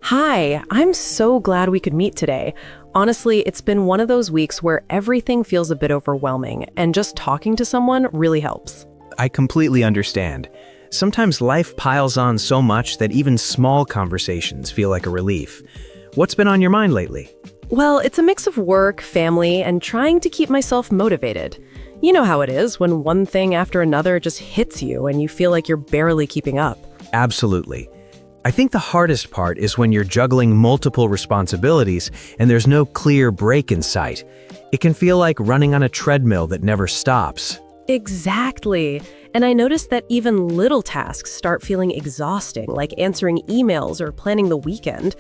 Hi, I'm so glad we could meet today. Honestly, it's been one of those weeks where everything feels a bit overwhelming, and just talking to someone really helps. I completely understand. Sometimes life piles on so much that even small conversations feel like a relief. What's been on your mind lately? Well, it's a mix of work, family, and trying to keep myself motivated. You know how it is when one thing after another just hits you and you feel like you're barely keeping up. Absolutely. I think the hardest part is when you're juggling multiple responsibilities and there's no clear break in sight. It can feel like running on a treadmill that never stops. Exactly. And I noticed that even little tasks start feeling exhausting, like answering emails or planning the weekend.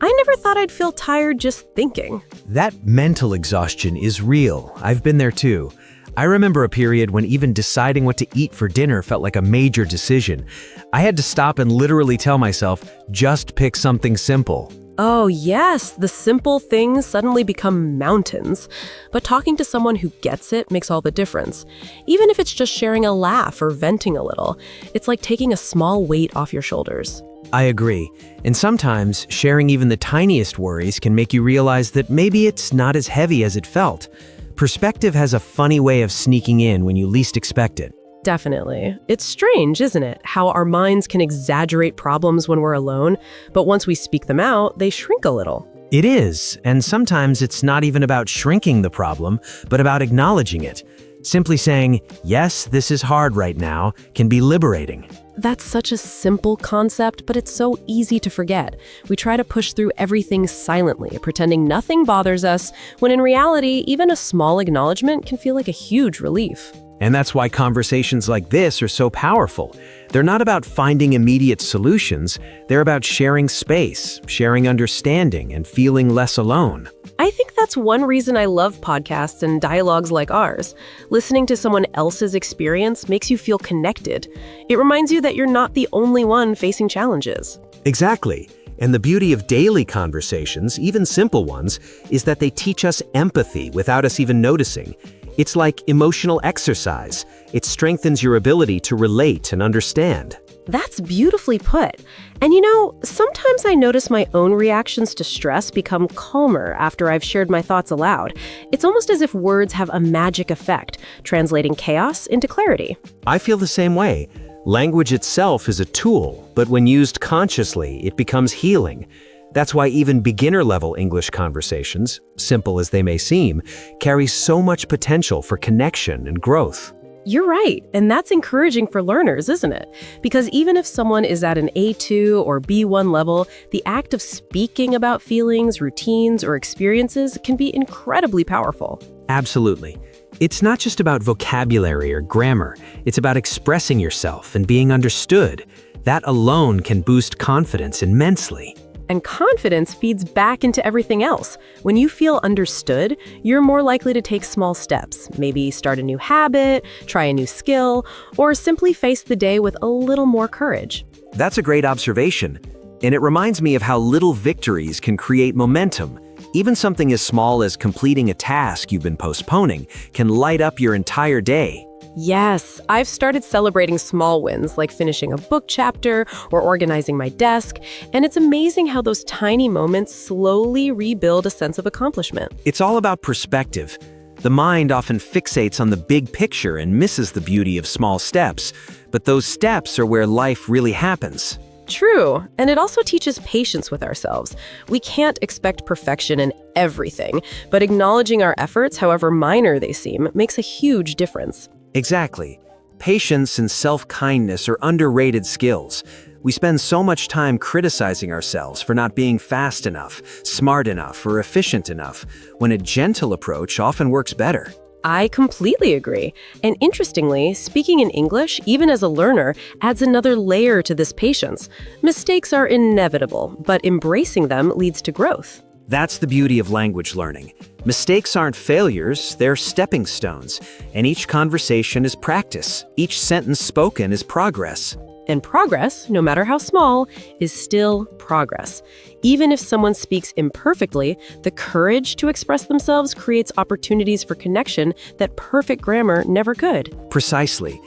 I never thought I'd feel tired just thinking. That mental exhaustion is real. I've been there too. I remember a period when even deciding what to eat for dinner felt like a major decision. I had to stop and literally tell myself, just pick something simple. Oh yes, the simple things suddenly become mountains. But talking to someone who gets it makes all the difference. Even if it's just sharing a laugh or venting a little, it's like taking a small weight off your shoulders. I agree. And sometimes sharing even the tiniest worries can make you realize that maybe it's not as heavy as it felt. Perspective has a funny way of sneaking in when you least expect it. Definitely. It's strange, isn't it? How our minds can exaggerate problems when we're alone, but once we speak them out, they shrink a little. It is, and sometimes it's not even about shrinking the problem, but about acknowledging it. Simply saying, yes, this is hard right now, can be liberating. That's such a simple concept, but it's so easy to forget. We try to push through everything silently, pretending nothing bothers us, when in reality, even a small acknowledgement can feel like a huge relief. And that's why conversations like this are so powerful. They're not about finding immediate solutions, they're about sharing space, sharing understanding, and feeling less alone. I think that's one reason I love podcasts and dialogues like ours. Listening to someone else's experience makes you feel connected. It reminds you that you're not the only one facing challenges. Exactly. And the beauty of daily conversations, even simple ones, is that they teach us empathy without us even noticing. It's like emotional exercise. It strengthens your ability to relate and understand. That's beautifully put. And you know, sometimes I notice my own reactions to stress become calmer after I've shared my thoughts aloud. It's almost as if words have a magic effect, translating chaos into clarity. I feel the same way. Language itself is a tool, but when used consciously, it becomes healing. That's why even beginner-level English conversations, simple as they may seem, carry so much potential for connection and growth. You're right, and that's encouraging for learners, isn't it? Because even if someone is at an A2 or B1 level, the act of speaking about feelings, routines, or experiences can be incredibly powerful. Absolutely. It's not just about vocabulary or grammar. It's about expressing yourself and being understood. That alone can boost confidence immensely. And confidence feeds back into everything else. When you feel understood, you're more likely to take small steps, maybe start a new habit, try a new skill, or simply face the day with a little more courage. That's a great observation. And it reminds me of how little victories can create momentum. Even something as small as completing a task you've been postponing can light up your entire day. Yes, I've started celebrating small wins like finishing a book chapter or organizing my desk, and it's amazing how those tiny moments slowly rebuild a sense of accomplishment. It's all about perspective. The mind often fixates on the big picture and misses the beauty of small steps, but those steps are where life really happens. True, and it also teaches patience with ourselves. We can't expect perfection in everything, but acknowledging our efforts, however minor they seem, makes a huge difference. Exactly. Patience and self-kindness are underrated skills. We spend so much time criticizing ourselves for not being fast enough, smart enough, or efficient enough, when a gentle approach often works better. I completely agree. And interestingly, speaking in English, even as a learner, adds another layer to this patience. Mistakes are inevitable, but embracing them leads to growth. That's the beauty of language learning. Mistakes aren't failures, they're stepping stones. And each conversation is practice. Each sentence spoken is progress. And progress, no matter how small, is still progress. Even if someone speaks imperfectly, the courage to express themselves creates opportunities for connection that perfect grammar never could. Precisely.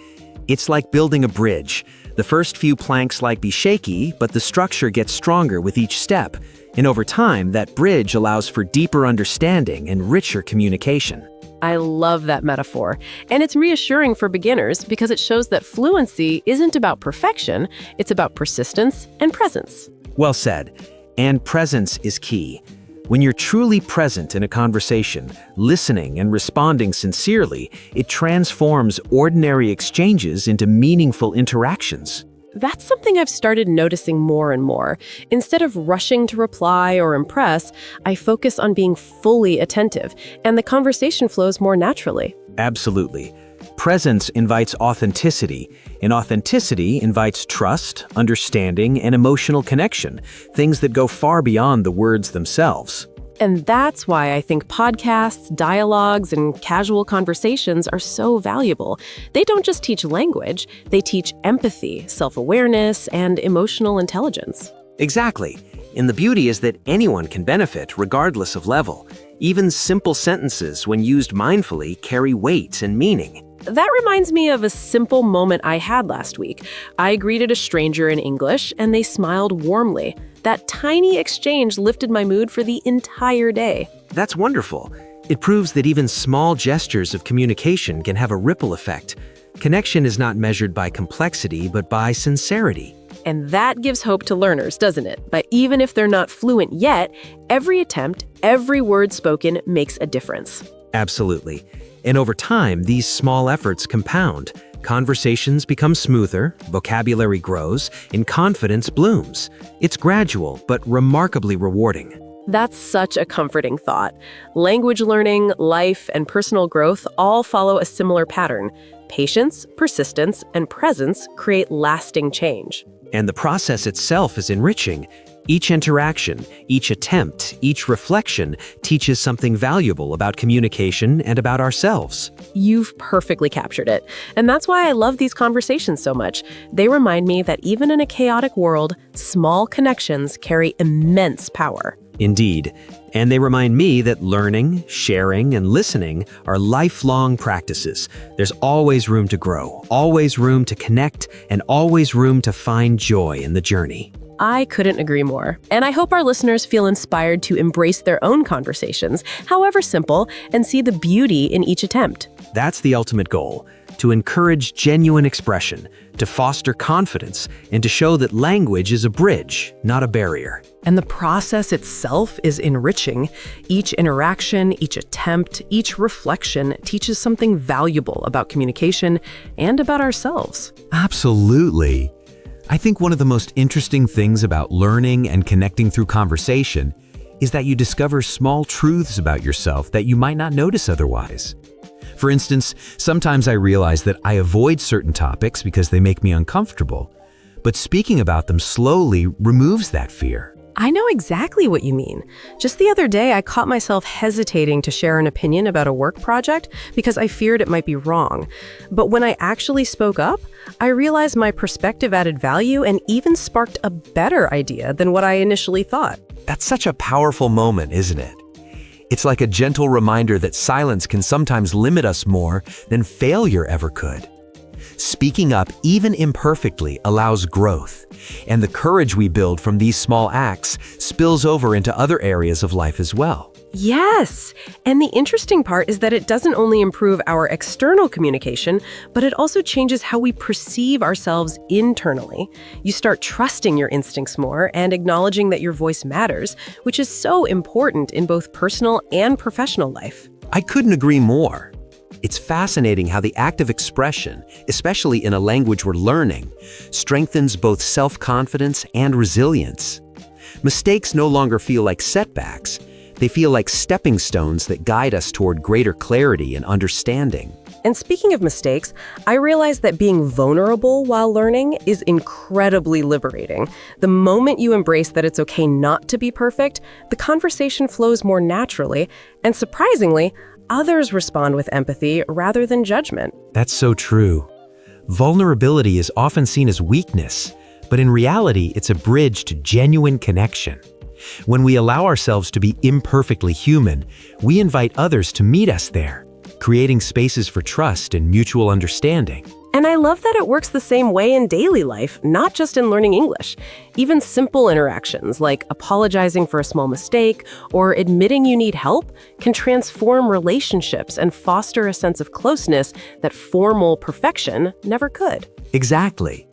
It's like building a bridge. The first few planks might be shaky, but the structure gets stronger with each step. And over time, that bridge allows for deeper understanding and richer communication. I love that metaphor. And it's reassuring for beginners because it shows that fluency isn't about perfection, it's about persistence and presence. Well said. And presence is key. When you're truly present in a conversation, listening and responding sincerely, it transforms ordinary exchanges into meaningful interactions. That's something I've started noticing more and more. Instead of rushing to reply or impress, I focus on being fully attentive, and the conversation flows more naturally. Absolutely. Presence invites authenticity, and authenticity invites trust, understanding, and emotional connection, things that go far beyond the words themselves. And that's why I think podcasts, dialogues, and casual conversations are so valuable. They don't just teach language, they teach empathy, self-awareness, and emotional intelligence. Exactly. And the beauty is that anyone can benefit regardless of level. Even simple sentences, when used mindfully, carry weight and meaning. That reminds me of a simple moment I had last week. I greeted a stranger in English, and they smiled warmly. That tiny exchange lifted my mood for the entire day. That's wonderful. It proves that even small gestures of communication can have a ripple effect. Connection is not measured by complexity, but by sincerity. And that gives hope to learners, doesn't it? But even if they're not fluent yet, every attempt, every word spoken makes a difference. Absolutely. And over time, these small efforts compound. Conversations become smoother, vocabulary grows, and confidence blooms. It's gradual, but remarkably rewarding. That's such a comforting thought. Language learning, life, and personal growth all follow a similar pattern. Patience, persistence, and presence create lasting change. And the process itself is enriching. Each interaction, each attempt, each reflection teaches something valuable about communication and about ourselves. You've perfectly captured it. And that's why I love these conversations so much. They remind me that even in a chaotic world, small connections carry immense power. Indeed. And they remind me that learning, sharing, and listening are lifelong practices. There's always room to grow, always room to connect, and always room to find joy in the journey. I couldn't agree more. And I hope our listeners feel inspired to embrace their own conversations, however simple, and see the beauty in each attempt. That's the ultimate goal, to encourage genuine expression, to foster confidence, and to show that language is a bridge, not a barrier. And the process itself is enriching. Each interaction, each attempt, each reflection teaches something valuable about communication and about ourselves. Absolutely. I think one of the most interesting things about learning and connecting through conversation is that you discover small truths about yourself that you might not notice otherwise. For instance, sometimes I realize that I avoid certain topics because they make me uncomfortable, but speaking about them slowly removes that fear. I know exactly what you mean. Just the other day, I caught myself hesitating to share an opinion about a work project because I feared it might be wrong. But when I actually spoke up, I realized my perspective added value and even sparked a better idea than what I initially thought. That's such a powerful moment, isn't it? It's like a gentle reminder that silence can sometimes limit us more than failure ever could. Speaking up, even imperfectly, allows growth, and the courage we build from these small acts spills over into other areas of life as well. Yes! And the interesting part is that it doesn't only improve our external communication, but it also changes how we perceive ourselves internally. You start trusting your instincts more and acknowledging that your voice matters, which is so important in both personal and professional life. I couldn't agree more. It's fascinating how the act of expression, especially in a language we're learning, strengthens both self-confidence and resilience. Mistakes no longer feel like setbacks. They feel like stepping stones that guide us toward greater clarity and understanding. And speaking of mistakes, I realized that being vulnerable while learning is incredibly liberating. The moment you embrace that it's okay not to be perfect, the conversation flows more naturally, and surprisingly, others respond with empathy rather than judgment. That's so true. Vulnerability is often seen as weakness, but in reality, it's a bridge to genuine connection. When we allow ourselves to be imperfectly human, we invite others to meet us there, creating spaces for trust and mutual understanding. And I love that it works the same way in daily life, not just in learning English. Even simple interactions like apologizing for a small mistake or admitting you need help can transform relationships and foster a sense of closeness that formal perfection never could. Exactly.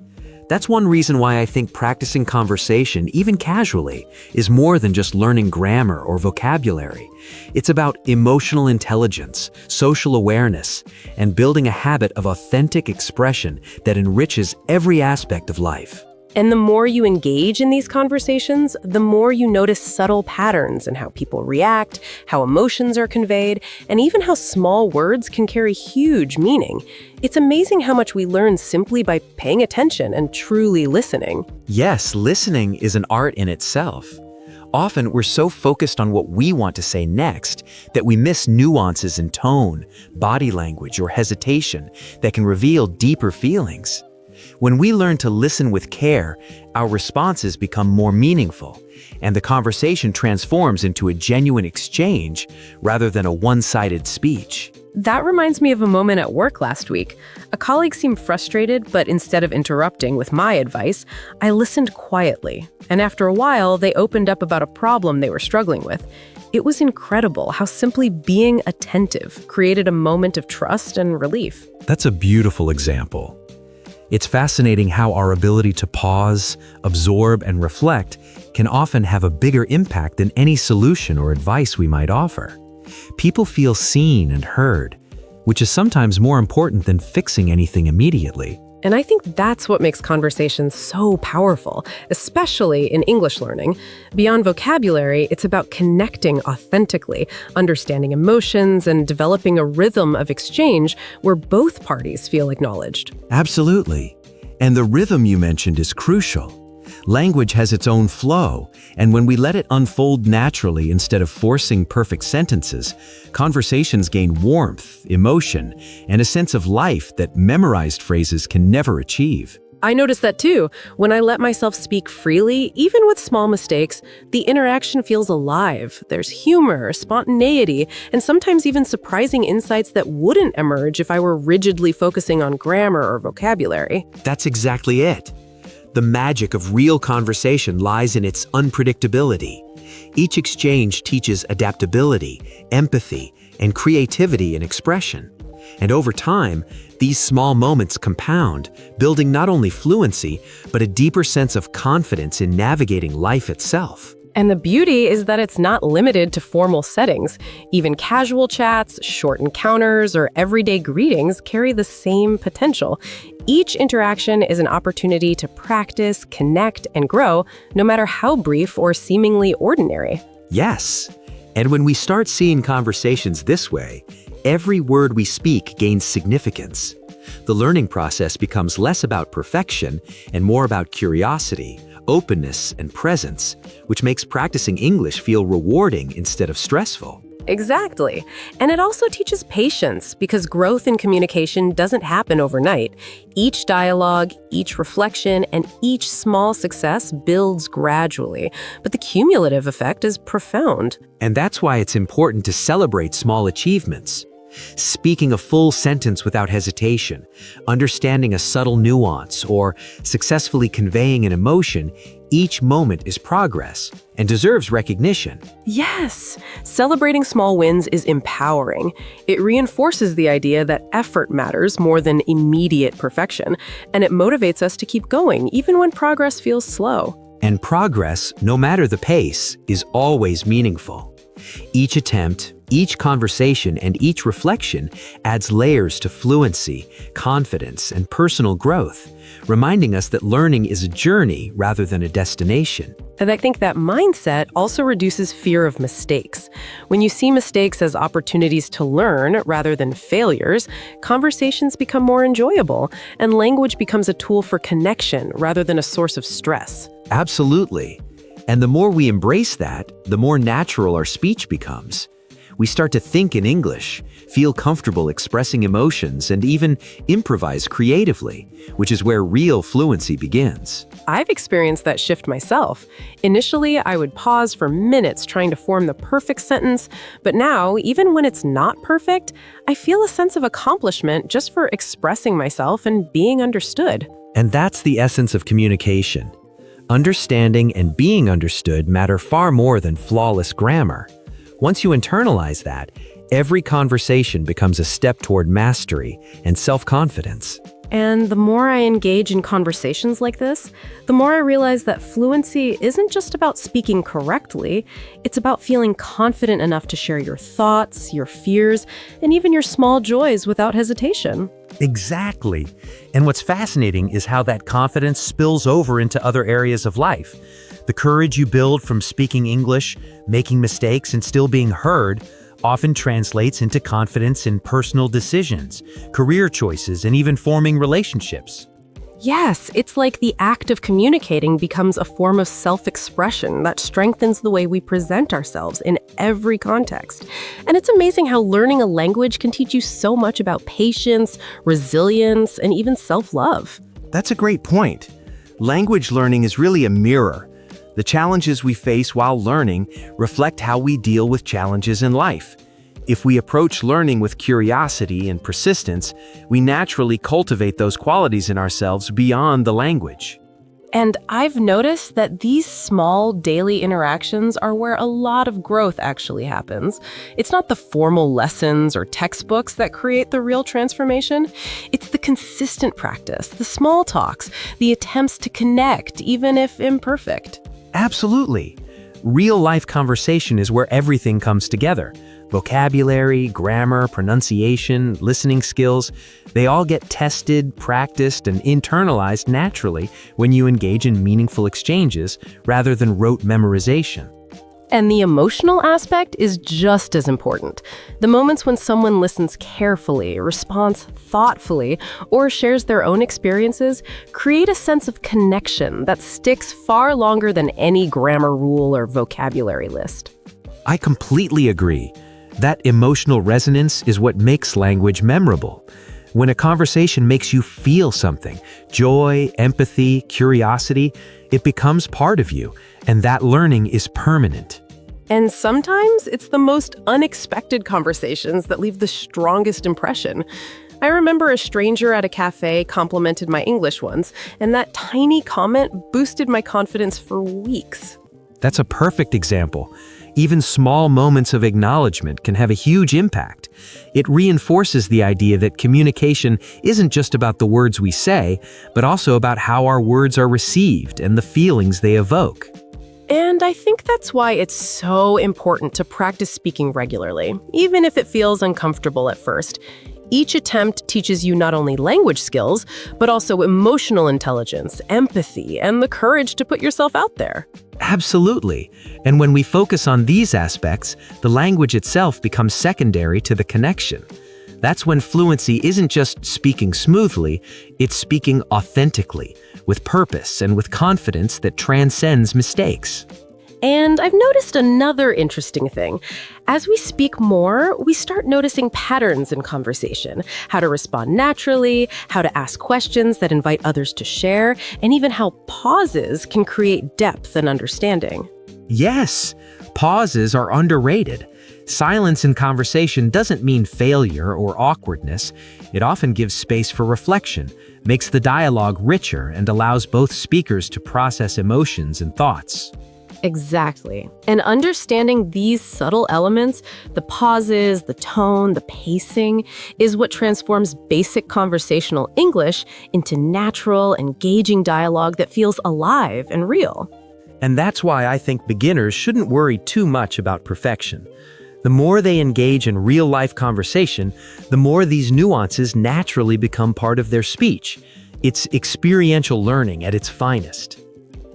That's one reason why I think practicing conversation, even casually, is more than just learning grammar or vocabulary. It's about emotional intelligence, social awareness, and building a habit of authentic expression that enriches every aspect of life. And the more you engage in these conversations, the more you notice subtle patterns in how people react, how emotions are conveyed, and even how small words can carry huge meaning. It's amazing how much we learn simply by paying attention and truly listening. Yes, listening is an art in itself. Often we're so focused on what we want to say next that we miss nuances in tone, body language, or hesitation that can reveal deeper feelings. When we learn to listen with care, our responses become more meaningful, and the conversation transforms into a genuine exchange rather than a one-sided speech. That reminds me of a moment at work last week. A colleague seemed frustrated, but instead of interrupting with my advice, I listened quietly. And after a while, they opened up about a problem they were struggling with. It was incredible how simply being attentive created a moment of trust and relief. That's a beautiful example. It's fascinating how our ability to pause, absorb, and reflect can often have a bigger impact than any solution or advice we might offer. People feel seen and heard, which is sometimes more important than fixing anything immediately. And I think that's what makes conversations so powerful, especially in English learning. Beyond vocabulary, it's about connecting authentically, understanding emotions, and developing a rhythm of exchange where both parties feel acknowledged. Absolutely. And the rhythm you mentioned is crucial. Language has its own flow, and when we let it unfold naturally instead of forcing perfect sentences, conversations gain warmth, emotion, and a sense of life that memorized phrases can never achieve. I noticed that too. When I let myself speak freely, even with small mistakes, the interaction feels alive. There's humor, spontaneity, and sometimes even surprising insights that wouldn't emerge if I were rigidly focusing on grammar or vocabulary. That's exactly it. The magic of real conversation lies in its unpredictability. Each exchange teaches adaptability, empathy, and creativity in expression. And over time, these small moments compound, building not only fluency, but a deeper sense of confidence in navigating life itself. And the beauty is that it's not limited to formal settings. Even casual chats, short encounters, or everyday greetings carry the same potential. Each interaction is an opportunity to practice, connect, and grow, no matter how brief or seemingly ordinary. Yes, and when we start seeing conversations this way, every word we speak gains significance. The learning process becomes less about perfection and more about curiosity, openness, and presence, which makes practicing English feel rewarding instead of stressful. Exactly. And it also teaches patience because growth in communication doesn't happen overnight. Each dialogue, each reflection, and each small success builds gradually, but the cumulative effect is profound. And that's why it's important to celebrate small achievements. Speaking a full sentence without hesitation, understanding a subtle nuance, or successfully conveying an emotion, each moment is progress and deserves recognition. Yes, celebrating small wins is empowering. It reinforces the idea that effort matters more than immediate perfection, and it motivates us to keep going even when progress feels slow. And progress, no matter the pace, is always meaningful. Each attempt, each conversation, and each reflection adds layers to fluency, confidence, and personal growth, reminding us that learning is a journey rather than a destination. And I think that mindset also reduces fear of mistakes. When you see mistakes as opportunities to learn rather than failures, conversations become more enjoyable, and language becomes a tool for connection rather than a source of stress. Absolutely. And the more we embrace that, the more natural our speech becomes. We start to think in English, feel comfortable expressing emotions, and even improvise creatively, which is where real fluency begins. I've experienced that shift myself. Initially, I would pause for minutes trying to form the perfect sentence, but now, even when it's not perfect, I feel a sense of accomplishment just for expressing myself and being understood. And that's the essence of communication. Understanding and being understood matter far more than flawless grammar. Once you internalize that, every conversation becomes a step toward mastery and self-confidence. And the more I engage in conversations like this, the more I realize that fluency isn't just about speaking correctly, it's about feeling confident enough to share your thoughts, your fears, and even your small joys without hesitation. Exactly. And what's fascinating is how that confidence spills over into other areas of life. The courage you build from speaking English, making mistakes, and still being heard often translates into confidence in personal decisions, career choices, and even forming relationships. Yes, it's like the act of communicating becomes a form of self-expression that strengthens the way we present ourselves in every context. And it's amazing how learning a language can teach you so much about patience, resilience, and even self-love. That's a great point. Language learning is really a mirror. The challenges we face while learning reflect how we deal with challenges in life. If we approach learning with curiosity and persistence, we naturally cultivate those qualities in ourselves beyond the language. And I've noticed that these small daily interactions are where a lot of growth actually happens. It's not the formal lessons or textbooks that create the real transformation. It's the consistent practice, the small talks, the attempts to connect, even if imperfect. Absolutely. Real-life conversation is where everything comes together. Vocabulary, grammar, pronunciation, listening skills, they all get tested, practiced, and internalized naturally when you engage in meaningful exchanges rather than rote memorization. And the emotional aspect is just as important. The moments when someone listens carefully, responds thoughtfully, or shares their own experiences create a sense of connection that sticks far longer than any grammar rule or vocabulary list. I completely agree. That emotional resonance is what makes language memorable. When a conversation makes you feel something, joy, empathy, curiosity, it becomes part of you, and that learning is permanent. And sometimes it's the most unexpected conversations that leave the strongest impression. I remember a stranger at a cafe complimented my English once, and that tiny comment boosted my confidence for weeks. That's a perfect example. Even small moments of acknowledgement can have a huge impact. It reinforces the idea that communication isn't just about the words we say, but also about how our words are received and the feelings they evoke. And I think that's why it's so important to practice speaking regularly, even if it feels uncomfortable at first. Each attempt teaches you not only language skills, but also emotional intelligence, empathy, and the courage to put yourself out there. Absolutely. And when we focus on these aspects, the language itself becomes secondary to the connection. That's when fluency isn't just speaking smoothly, it's speaking authentically, with purpose and with confidence that transcends mistakes. And I've noticed another interesting thing. As we speak more, we start noticing patterns in conversation, how to respond naturally, how to ask questions that invite others to share, and even how pauses can create depth and understanding. Yes, pauses are underrated. Silence in conversation doesn't mean failure or awkwardness. It often gives space for reflection, makes the dialogue richer, and allows both speakers to process emotions and thoughts. Exactly. And understanding these subtle elements, the pauses, the tone, the pacing, is what transforms basic conversational English into natural, engaging dialogue that feels alive and real. And that's why I think beginners shouldn't worry too much about perfection. The more they engage in real-life conversation, the more these nuances naturally become part of their speech. It's experiential learning at its finest.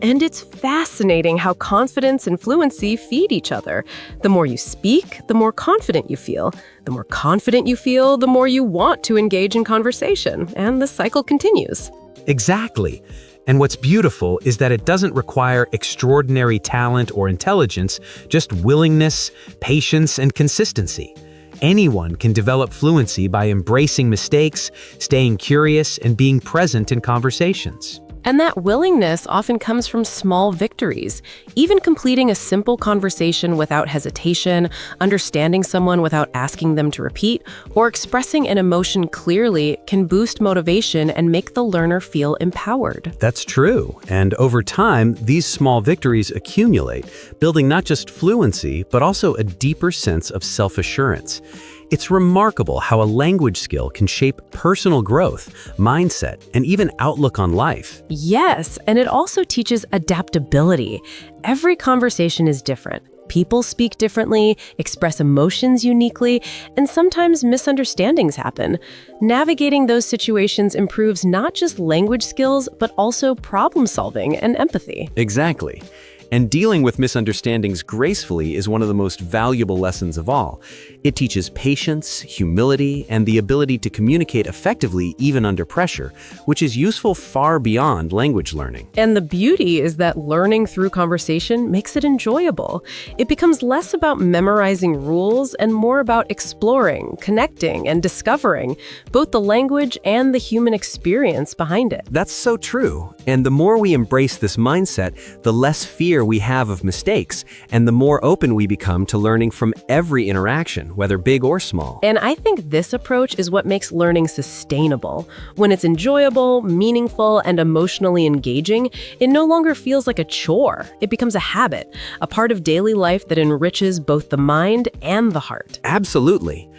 And it's fascinating how confidence and fluency feed each other. The more you speak, the more confident you feel. The more confident you feel, the more you want to engage in conversation. And the cycle continues. Exactly. And what's beautiful is that it doesn't require extraordinary talent or intelligence, just willingness, patience, and consistency. Anyone can develop fluency by embracing mistakes, staying curious, and being present in conversations. And that willingness often comes from small victories. Even completing a simple conversation without hesitation, understanding someone without asking them to repeat, or expressing an emotion clearly can boost motivation and make the learner feel empowered. That's true. And over time, these small victories accumulate, building not just fluency, but also a deeper sense of self-assurance. It's remarkable how a language skill can shape personal growth, mindset, and even outlook on life. Yes, and it also teaches adaptability. Every conversation is different. People speak differently, express emotions uniquely, and sometimes misunderstandings happen. Navigating those situations improves not just language skills, but also problem solving and empathy. Exactly. And dealing with misunderstandings gracefully is one of the most valuable lessons of all. It teaches patience, humility, and the ability to communicate effectively even under pressure, which is useful far beyond language learning. And the beauty is that learning through conversation makes it enjoyable. It becomes less about memorizing rules and more about exploring, connecting, and discovering both the language and the human experience behind it. That's so true. And the more we embrace this mindset, the less fear we have of mistakes, and the more open we become to learning from every interaction, whether big or small. And I think this approach is what makes learning sustainable. When it's enjoyable, meaningful, and emotionally engaging, it no longer feels like a chore. It becomes a habit, a part of daily life that enriches both the mind and the heart. Absolutely.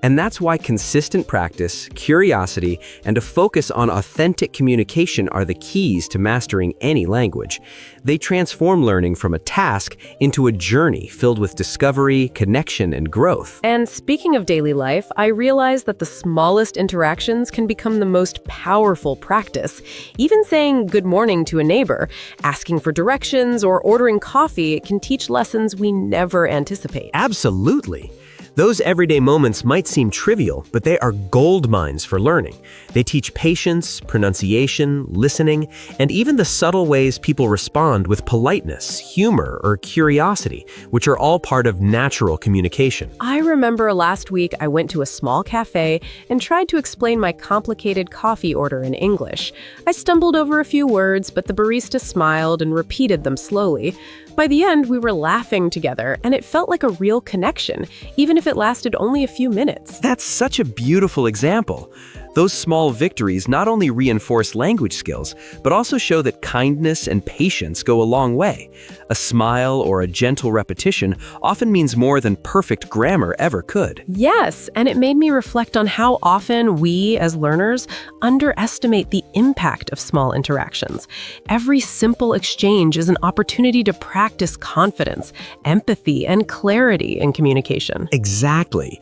And that's why consistent practice, curiosity, and a focus on authentic communication are the keys to mastering any language. They transform learning from a task into a journey filled with discovery, connection, and growth. And speaking of daily life, I realized that the smallest interactions can become the most powerful practice. Even saying good morning to a neighbor, asking for directions, or ordering coffee can teach lessons we never anticipate. Absolutely. Those everyday moments might seem trivial, but they are gold mines for learning. They teach patience, pronunciation, listening, and even the subtle ways people respond with politeness, humor, or curiosity, which are all part of natural communication. I remember last week I went to a small cafe and tried to explain my complicated coffee order in English. I stumbled over a few words, but the barista smiled and repeated them slowly. By the end, we were laughing together, and it felt like a real connection, even if it lasted only a few minutes. That's such a beautiful example. Those small victories not only reinforce language skills, but also show that kindness and patience go a long way. A smile or a gentle repetition often means more than perfect grammar ever could. Yes, and it made me reflect on how often we, as learners, underestimate the impact of small interactions. Every simple exchange is an opportunity to practice confidence, empathy, and clarity in communication. Exactly.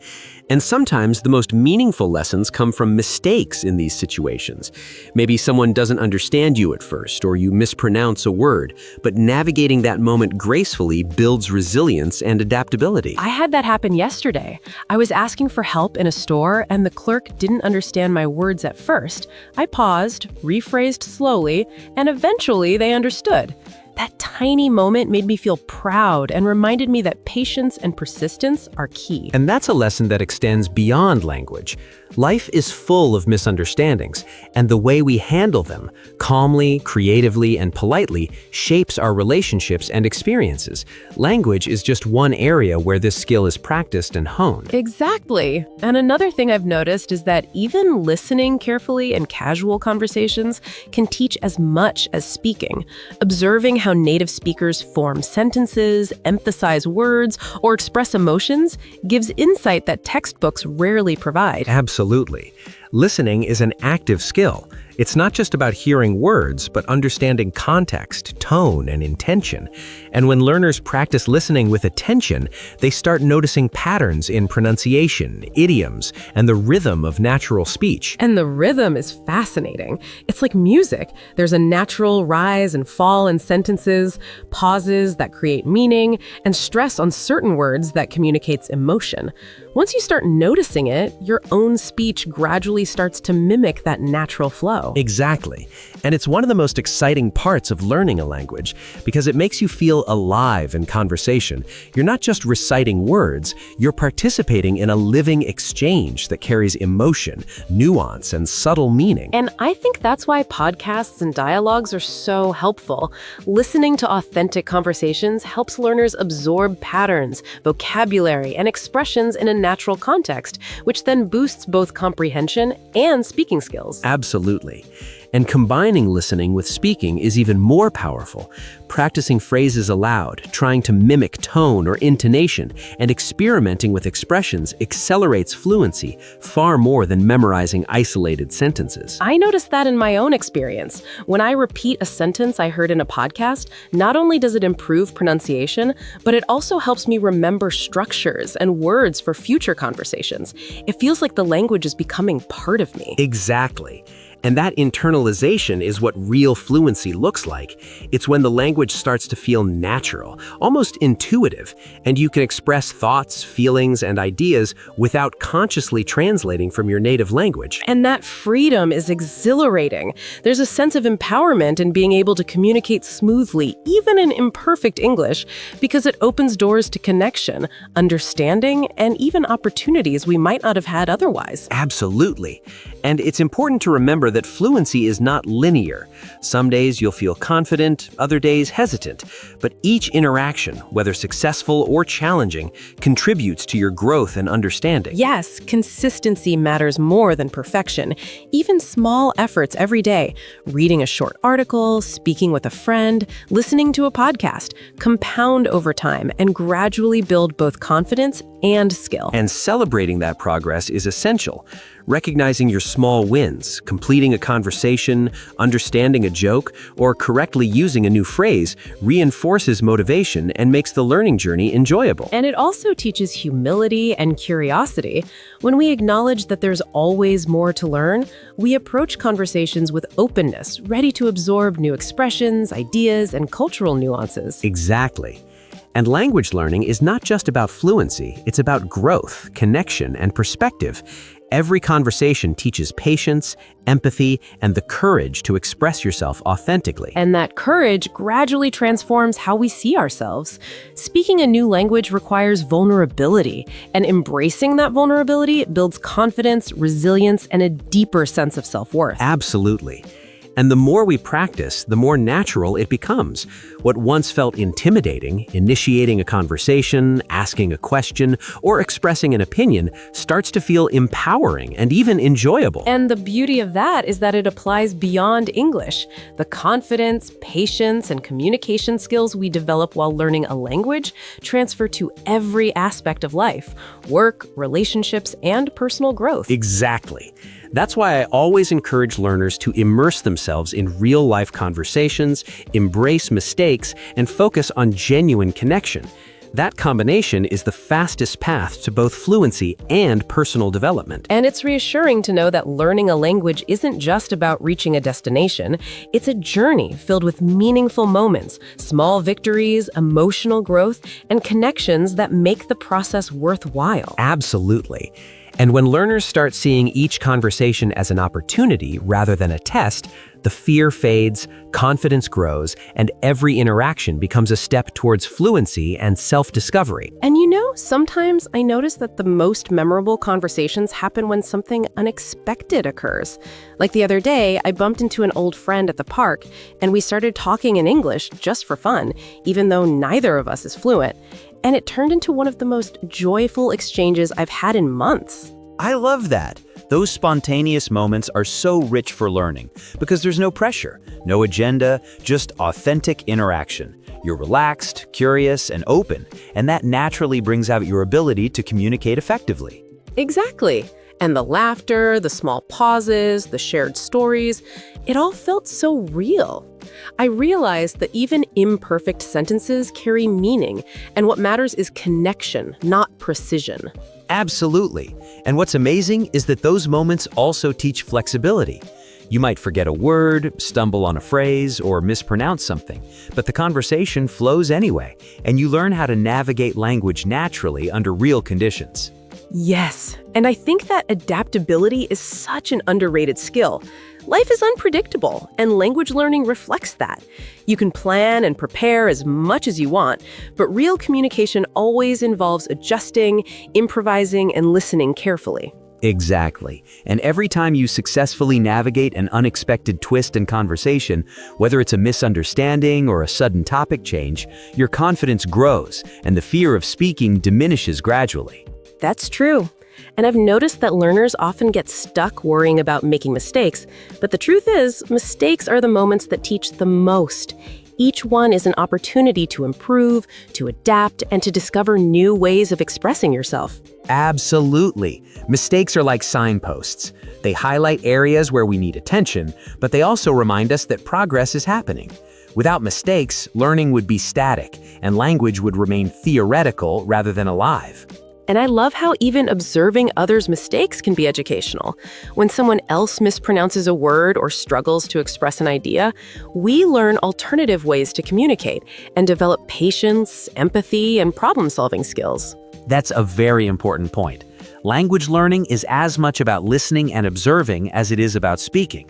And sometimes the most meaningful lessons come from mistakes in these situations. Maybe someone doesn't understand you at first, or you mispronounce a word, but navigating that moment gracefully builds resilience and adaptability. I had that happen yesterday. I was asking for help in a store, and the clerk didn't understand my words at first. I paused, rephrased slowly, and eventually they understood. That tiny moment made me feel proud and reminded me that patience and persistence are key. And that's a lesson that extends beyond language. Life is full of misunderstandings, and the way we handle them, calmly, creatively, and politely, shapes our relationships and experiences. Language is just one area where this skill is practiced and honed. Exactly. And another thing I've noticed is that even listening carefully in casual conversations can teach as much as speaking. Observing how native speakers form sentences, emphasize words, or express emotions gives insight that textbooks rarely provide. Absolutely. Listening is an active skill. It's not just about hearing words, but understanding context, tone, and intention. And when learners practice listening with attention, they start noticing patterns in pronunciation, idioms, and the rhythm of natural speech. And the rhythm is fascinating. It's like music. There's a natural rise and fall in sentences, pauses that create meaning, and stress on certain words that communicates emotion. Once you start noticing it, your own speech gradually starts to mimic that natural flow. flow. Exactly. And it's one of the most exciting parts of learning a language because it makes you feel alive in conversation. You're not just reciting words, you're participating in a living exchange that carries emotion, nuance, and subtle meaning. And I think that's why podcasts and dialogues are so helpful. Listening to authentic conversations helps learners absorb patterns, vocabulary, and expressions in a natural context, which then boosts both comprehension and speaking skills. Absolutely. And combining listening with speaking is even more powerful. Practicing phrases aloud, trying to mimic tone or intonation, and experimenting with expressions accelerates fluency far more than memorizing isolated sentences. I noticed that in my own experience. When I repeat a sentence I heard in a podcast, not only does it improve pronunciation, but it also helps me remember structures and words for future conversations. It feels like the language is becoming part of me. Exactly. And that internalization is what real fluency looks like. It's when the language starts to feel natural, almost intuitive, and you can express thoughts, feelings, and ideas without consciously translating from your native language. And that freedom is exhilarating. There's a sense of empowerment in being able to communicate smoothly, even in imperfect English, because it opens doors to connection, understanding, and even opportunities we might not have had otherwise. Absolutely. And it's important to remember that fluency is not linear. Some days you'll feel confident, other days hesitant. But each interaction, whether successful or challenging, contributes to your growth and understanding. Yes, consistency matters more than perfection. Even small efforts every day, reading a short article, speaking with a friend, listening to a podcast, compound over time and gradually build both confidence and skill. And celebrating that progress is essential. Recognizing your small wins, completing a conversation, understanding a joke, or correctly using a new phrase reinforces motivation and makes the learning journey enjoyable. And it also teaches humility and curiosity. When we acknowledge that there's always more to learn, we approach conversations with openness, ready to absorb new expressions, ideas, and cultural nuances. Exactly. And language learning is not just about fluency, it's about growth, connection, and perspective. Every conversation teaches patience, empathy, and the courage to express yourself authentically. And that courage gradually transforms how we see ourselves. Speaking a new language requires vulnerability, and embracing that vulnerability builds confidence, resilience, and a deeper sense of self-worth. Absolutely. And the more we practice, the more natural it becomes. What once felt intimidating, initiating a conversation, asking a question, or expressing an opinion, starts to feel empowering and even enjoyable. And the beauty of that is that it applies beyond English. The confidence, patience, and communication skills we develop while learning a language transfer to every aspect of life: work, relationships, and personal growth. Exactly. That's why I always encourage learners to immerse themselves in real-life conversations, embrace mistakes, and focus on genuine connection. That combination is the fastest path to both fluency and personal development. And it's reassuring to know that learning a language isn't just about reaching a destination. It's a journey filled with meaningful moments, small victories, emotional growth, and connections that make the process worthwhile. Absolutely. And when learners start seeing each conversation as an opportunity rather than a test, the fear fades, confidence grows, and every interaction becomes a step towards fluency and self-discovery. And sometimes I notice that the most memorable conversations happen when something unexpected occurs. Like the other day, I bumped into an old friend at the park, and we started talking in English just for fun, even though neither of us is fluent. And it turned into one of the most joyful exchanges I've had in months. I love that. Those spontaneous moments are so rich for learning because there's no pressure, no agenda, just authentic interaction. You're relaxed, curious, and open, and that naturally brings out your ability to communicate effectively. Exactly. And the laughter, the small pauses, the shared stories, it all felt so real. I realized that even imperfect sentences carry meaning, and what matters is connection, not precision. Absolutely. And what's amazing is that those moments also teach flexibility. You might forget a word, stumble on a phrase, or mispronounce something, but the conversation flows anyway, and you learn how to navigate language naturally under real conditions. Yes, and I think that adaptability is such an underrated skill. Life is unpredictable, and language learning reflects that. You can plan and prepare as much as you want, but real communication always involves adjusting, improvising, and listening carefully. Exactly. And every time you successfully navigate an unexpected twist in conversation, whether it's a misunderstanding or a sudden topic change, your confidence grows and the fear of speaking diminishes gradually. That's true. And I've noticed that learners often get stuck worrying about making mistakes, but the truth is, mistakes are the moments that teach the most. Each one is an opportunity to improve, to adapt, and to discover new ways of expressing yourself. Absolutely. Mistakes are like signposts. They highlight areas where we need attention, but they also remind us that progress is happening. Without mistakes, learning would be static, and language would remain theoretical rather than alive. And I love how even observing others' mistakes can be educational. When someone else mispronounces a word or struggles to express an idea, we learn alternative ways to communicate and develop patience, empathy, and problem-solving skills. That's a very important point. Language learning is as much about listening and observing as it is about speaking.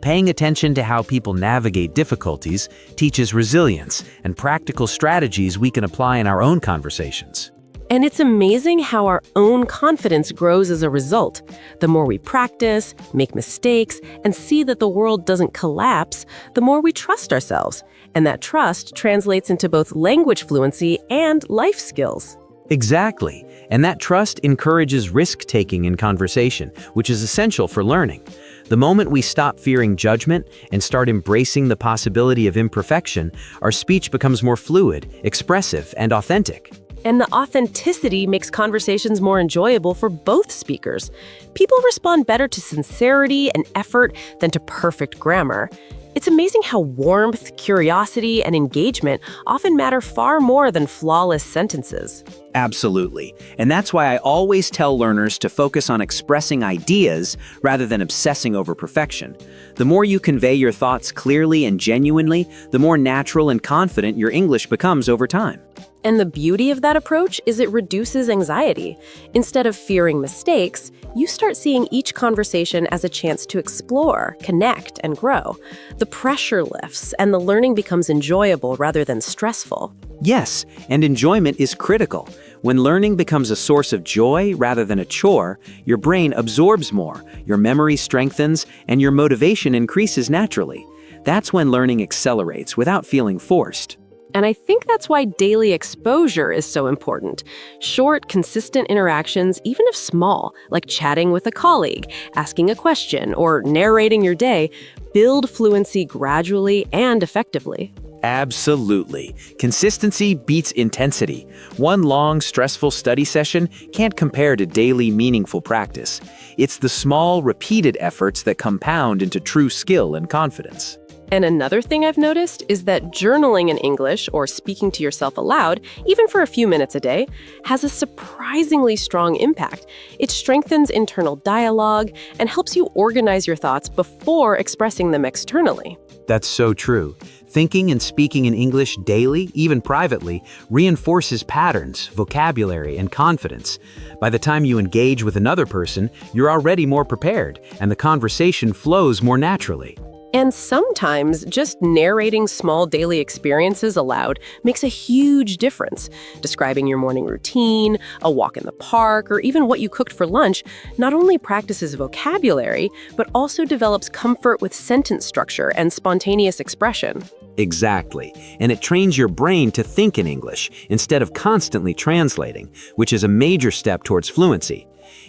Paying attention to how people navigate difficulties teaches resilience and practical strategies we can apply in our own conversations. And it's amazing how our own confidence grows as a result. The more we practice, make mistakes, and see that the world doesn't collapse, the more we trust ourselves. And that trust translates into both language fluency and life skills. Exactly. And that trust encourages risk-taking in conversation, which is essential for learning. The moment we stop fearing judgment and start embracing the possibility of imperfection, our speech becomes more fluid, expressive, and authentic. And the authenticity makes conversations more enjoyable for both speakers. People respond better to sincerity and effort than to perfect grammar. It's amazing how warmth, curiosity, and engagement often matter far more than flawless sentences. Absolutely. And that's why I always tell learners to focus on expressing ideas rather than obsessing over perfection. The more you convey your thoughts clearly and genuinely, the more natural and confident your English becomes over time. And the beauty of that approach is it reduces anxiety. Instead of fearing mistakes, you start seeing each conversation as a chance to explore, connect, and grow. The pressure lifts, and the learning becomes enjoyable rather than stressful. Yes, and enjoyment is critical. When learning becomes a source of joy rather than a chore, your brain absorbs more, your memory strengthens, and your motivation increases naturally. That's when learning accelerates without feeling forced. And I think that's why daily exposure is so important. Short, consistent interactions, even if small, like chatting with a colleague, asking a question, or narrating your day, build fluency gradually and effectively. Absolutely. Consistency beats intensity. One long, stressful study session can't compare to daily, meaningful practice. It's the small, repeated efforts that compound into true skill and confidence. And another thing I've noticed is that journaling in English, or speaking to yourself aloud, even for a few minutes a day, has a surprisingly strong impact. It strengthens internal dialogue and helps you organize your thoughts before expressing them externally. That's so true. Thinking and speaking in English daily, even privately, reinforces patterns, vocabulary, and confidence. By the time you engage with another person, you're already more prepared, and the conversation flows more naturally. And sometimes just narrating small daily experiences aloud makes a huge difference. Describing your morning routine, a walk in the park, or even what you cooked for lunch not only practices vocabulary, but also develops comfort with sentence structure and spontaneous expression. Exactly. And it trains your brain to think in English instead of constantly translating, which is a major step towards fluency.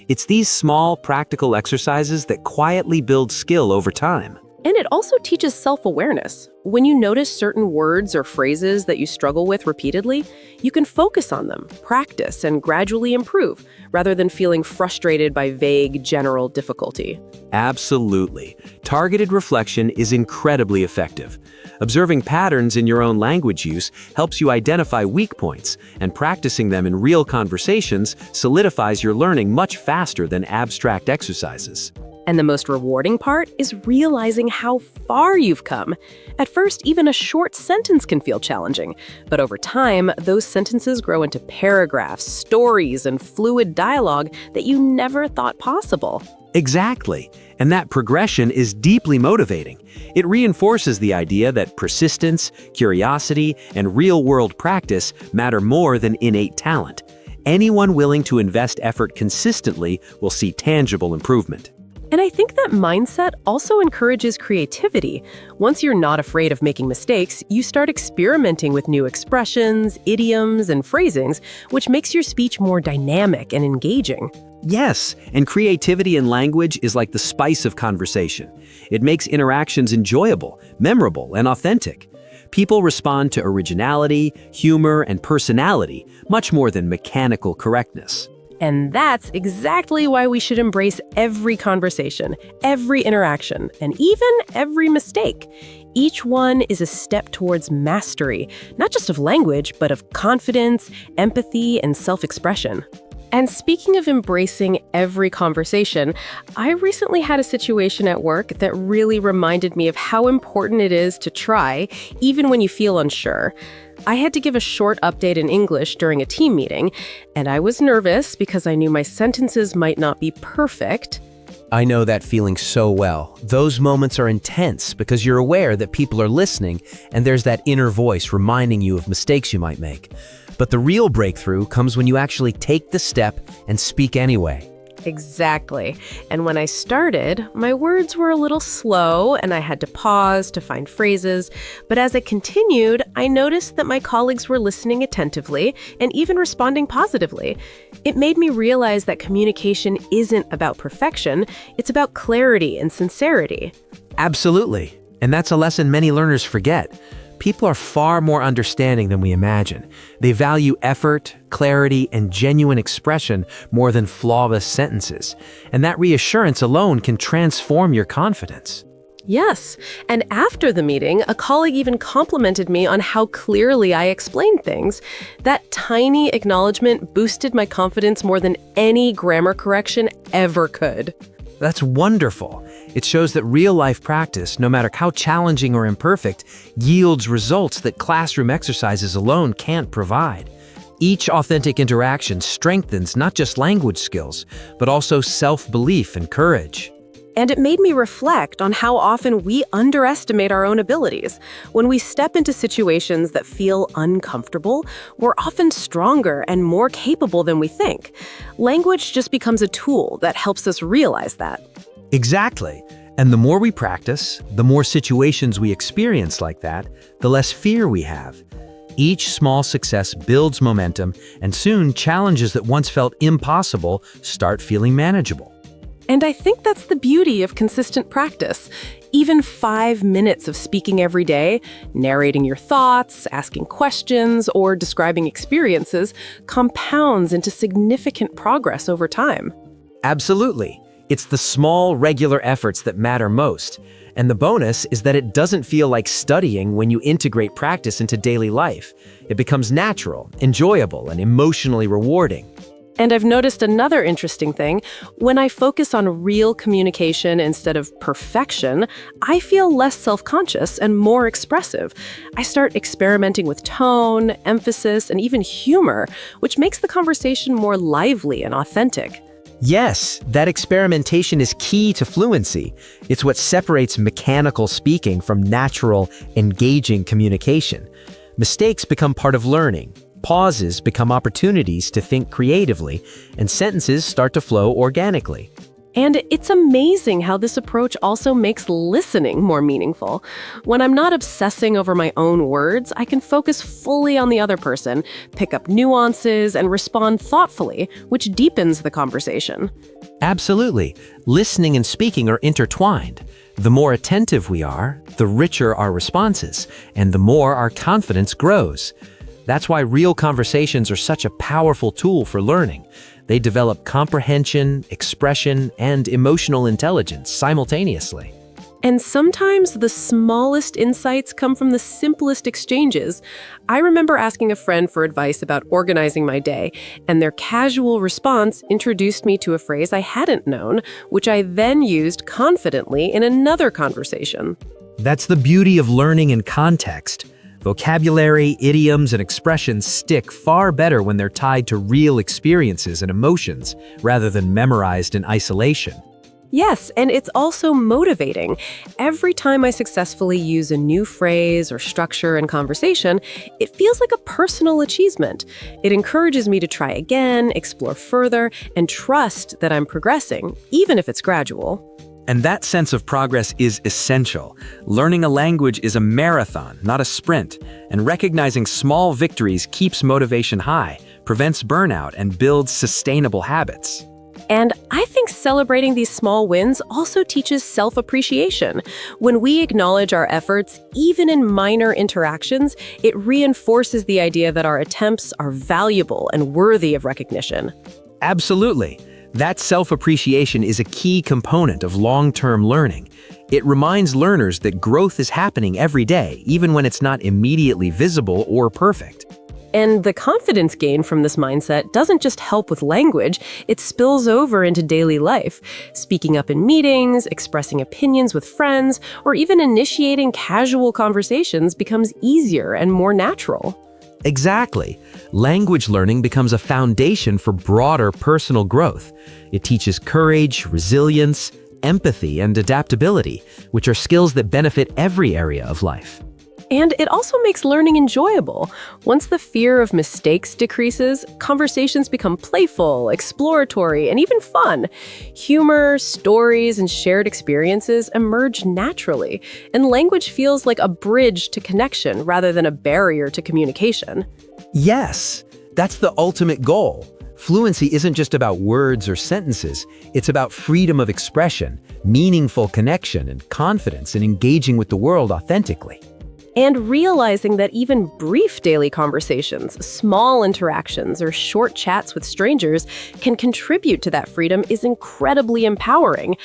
It's these small, practical exercises that quietly build skill over time. And it also teaches self-awareness. When you notice certain words or phrases that you struggle with repeatedly, you can focus on them, practice, and gradually improve, rather than feeling frustrated by vague, general difficulty. Absolutely. Targeted reflection is incredibly effective. Observing patterns in your own language use helps you identify weak points, and practicing them in real conversations solidifies your learning much faster than abstract exercises. And the most rewarding part is realizing how far you've come. At first, even a short sentence can feel challenging, but over time, those sentences grow into paragraphs, stories, and fluid dialogue that you never thought possible. Exactly. And that progression is deeply motivating. It reinforces the idea that persistence, curiosity, and real-world practice matter more than innate talent. Anyone willing to invest effort consistently will see tangible improvement. And I think that mindset also encourages creativity. Once you're not afraid of making mistakes, you start experimenting with new expressions, idioms, and phrasings, which makes your speech more dynamic and engaging. Yes, and creativity in language is like the spice of conversation. It makes interactions enjoyable, memorable, and authentic. People respond to originality, humor, and personality much more than mechanical correctness. And that's exactly why we should embrace every conversation, every interaction, and even every mistake. Each one is a step towards mastery, not just of language, but of confidence, empathy, and self-expression. And speaking of embracing every conversation, I recently had a situation at work that really reminded me of how important it is to try, even when you feel unsure. I had to give a short update in English during a team meeting, and I was nervous because I knew my sentences might not be perfect. I know that feeling so well. Those moments are intense because you're aware that people are listening and there's that inner voice reminding you of mistakes you might make. But the real breakthrough comes when you actually take the step and speak anyway. Exactly. And when I started, my words were a little slow and I had to pause to find phrases. But as I continued, I noticed that my colleagues were listening attentively and even responding positively. It made me realize that communication isn't about perfection, it's about clarity and sincerity. Absolutely. And that's a lesson many learners forget. People are far more understanding than we imagine. They value effort, clarity, and genuine expression more than flawless sentences. And that reassurance alone can transform your confidence. Yes, and after the meeting, a colleague even complimented me on how clearly I explained things. That tiny acknowledgement boosted my confidence more than any grammar correction ever could. That's wonderful. It shows that real-life practice, no matter how challenging or imperfect, yields results that classroom exercises alone can't provide. Each authentic interaction strengthens not just language skills, but also self-belief and courage. And it made me reflect on how often we underestimate our own abilities. When we step into situations that feel uncomfortable, we're often stronger and more capable than we think. Language just becomes a tool that helps us realize that. Exactly. And the more we practice, the more situations we experience like that, the less fear we have. Each small success builds momentum, and soon challenges that once felt impossible start feeling manageable. And I think that's the beauty of consistent practice. Even 5 minutes of speaking every day, narrating your thoughts, asking questions, or describing experiences compounds into significant progress over time. Absolutely. It's the small, regular efforts that matter most. And the bonus is that it doesn't feel like studying when you integrate practice into daily life. It becomes natural, enjoyable, and emotionally rewarding. And I've noticed another interesting thing. When I focus on real communication instead of perfection, I feel less self-conscious and more expressive. I start experimenting with tone, emphasis, and even humor, which makes the conversation more lively and authentic. Yes, that experimentation is key to fluency. It's what separates mechanical speaking from natural, engaging communication. Mistakes become part of learning. Pauses become opportunities to think creatively, and sentences start to flow organically. And it's amazing how this approach also makes listening more meaningful. When I'm not obsessing over my own words, I can focus fully on the other person, pick up nuances, and respond thoughtfully, which deepens the conversation. Absolutely. Listening and speaking are intertwined. The more attentive we are, the richer our responses, and the more our confidence grows. That's why real conversations are such a powerful tool for learning. They develop comprehension, expression, and emotional intelligence simultaneously. And sometimes the smallest insights come from the simplest exchanges. I remember asking a friend for advice about organizing my day, and their casual response introduced me to a phrase I hadn't known, which I then used confidently in another conversation. That's the beauty of learning in context. Vocabulary, idioms, and expressions stick far better when they're tied to real experiences and emotions, rather than memorized in isolation. Yes, and it's also motivating. Every time I successfully use a new phrase or structure in conversation, it feels like a personal achievement. It encourages me to try again, explore further, and trust that I'm progressing, even if it's gradual. And that sense of progress is essential. Learning a language is a marathon, not a sprint, and recognizing small victories keeps motivation high, prevents burnout, and builds sustainable habits. And I think celebrating these small wins also teaches self-appreciation. When we acknowledge our efforts, even in minor interactions, it reinforces the idea that our attempts are valuable and worthy of recognition. Absolutely. That self-appreciation is a key component of long-term learning. It reminds learners that growth is happening every day, even when it's not immediately visible or perfect. And the confidence gain from this mindset doesn't just help with language, it spills over into daily life. Speaking up in meetings, expressing opinions with friends, or even initiating casual conversations becomes easier and more natural. Exactly. Language learning becomes a foundation for broader personal growth. It teaches courage, resilience, empathy, and adaptability, which are skills that benefit every area of life. And it also makes learning enjoyable. Once the fear of mistakes decreases, conversations become playful, exploratory, and even fun. Humor, stories, and shared experiences emerge naturally, and language feels like a bridge to connection rather than a barrier to communication. Yes, that's the ultimate goal. Fluency isn't just about words or sentences, it's about freedom of expression, meaningful connection, and confidence in engaging with the world authentically. And realizing that even brief daily conversations, small interactions, or short chats with strangers can contribute to that freedom is incredibly empowering.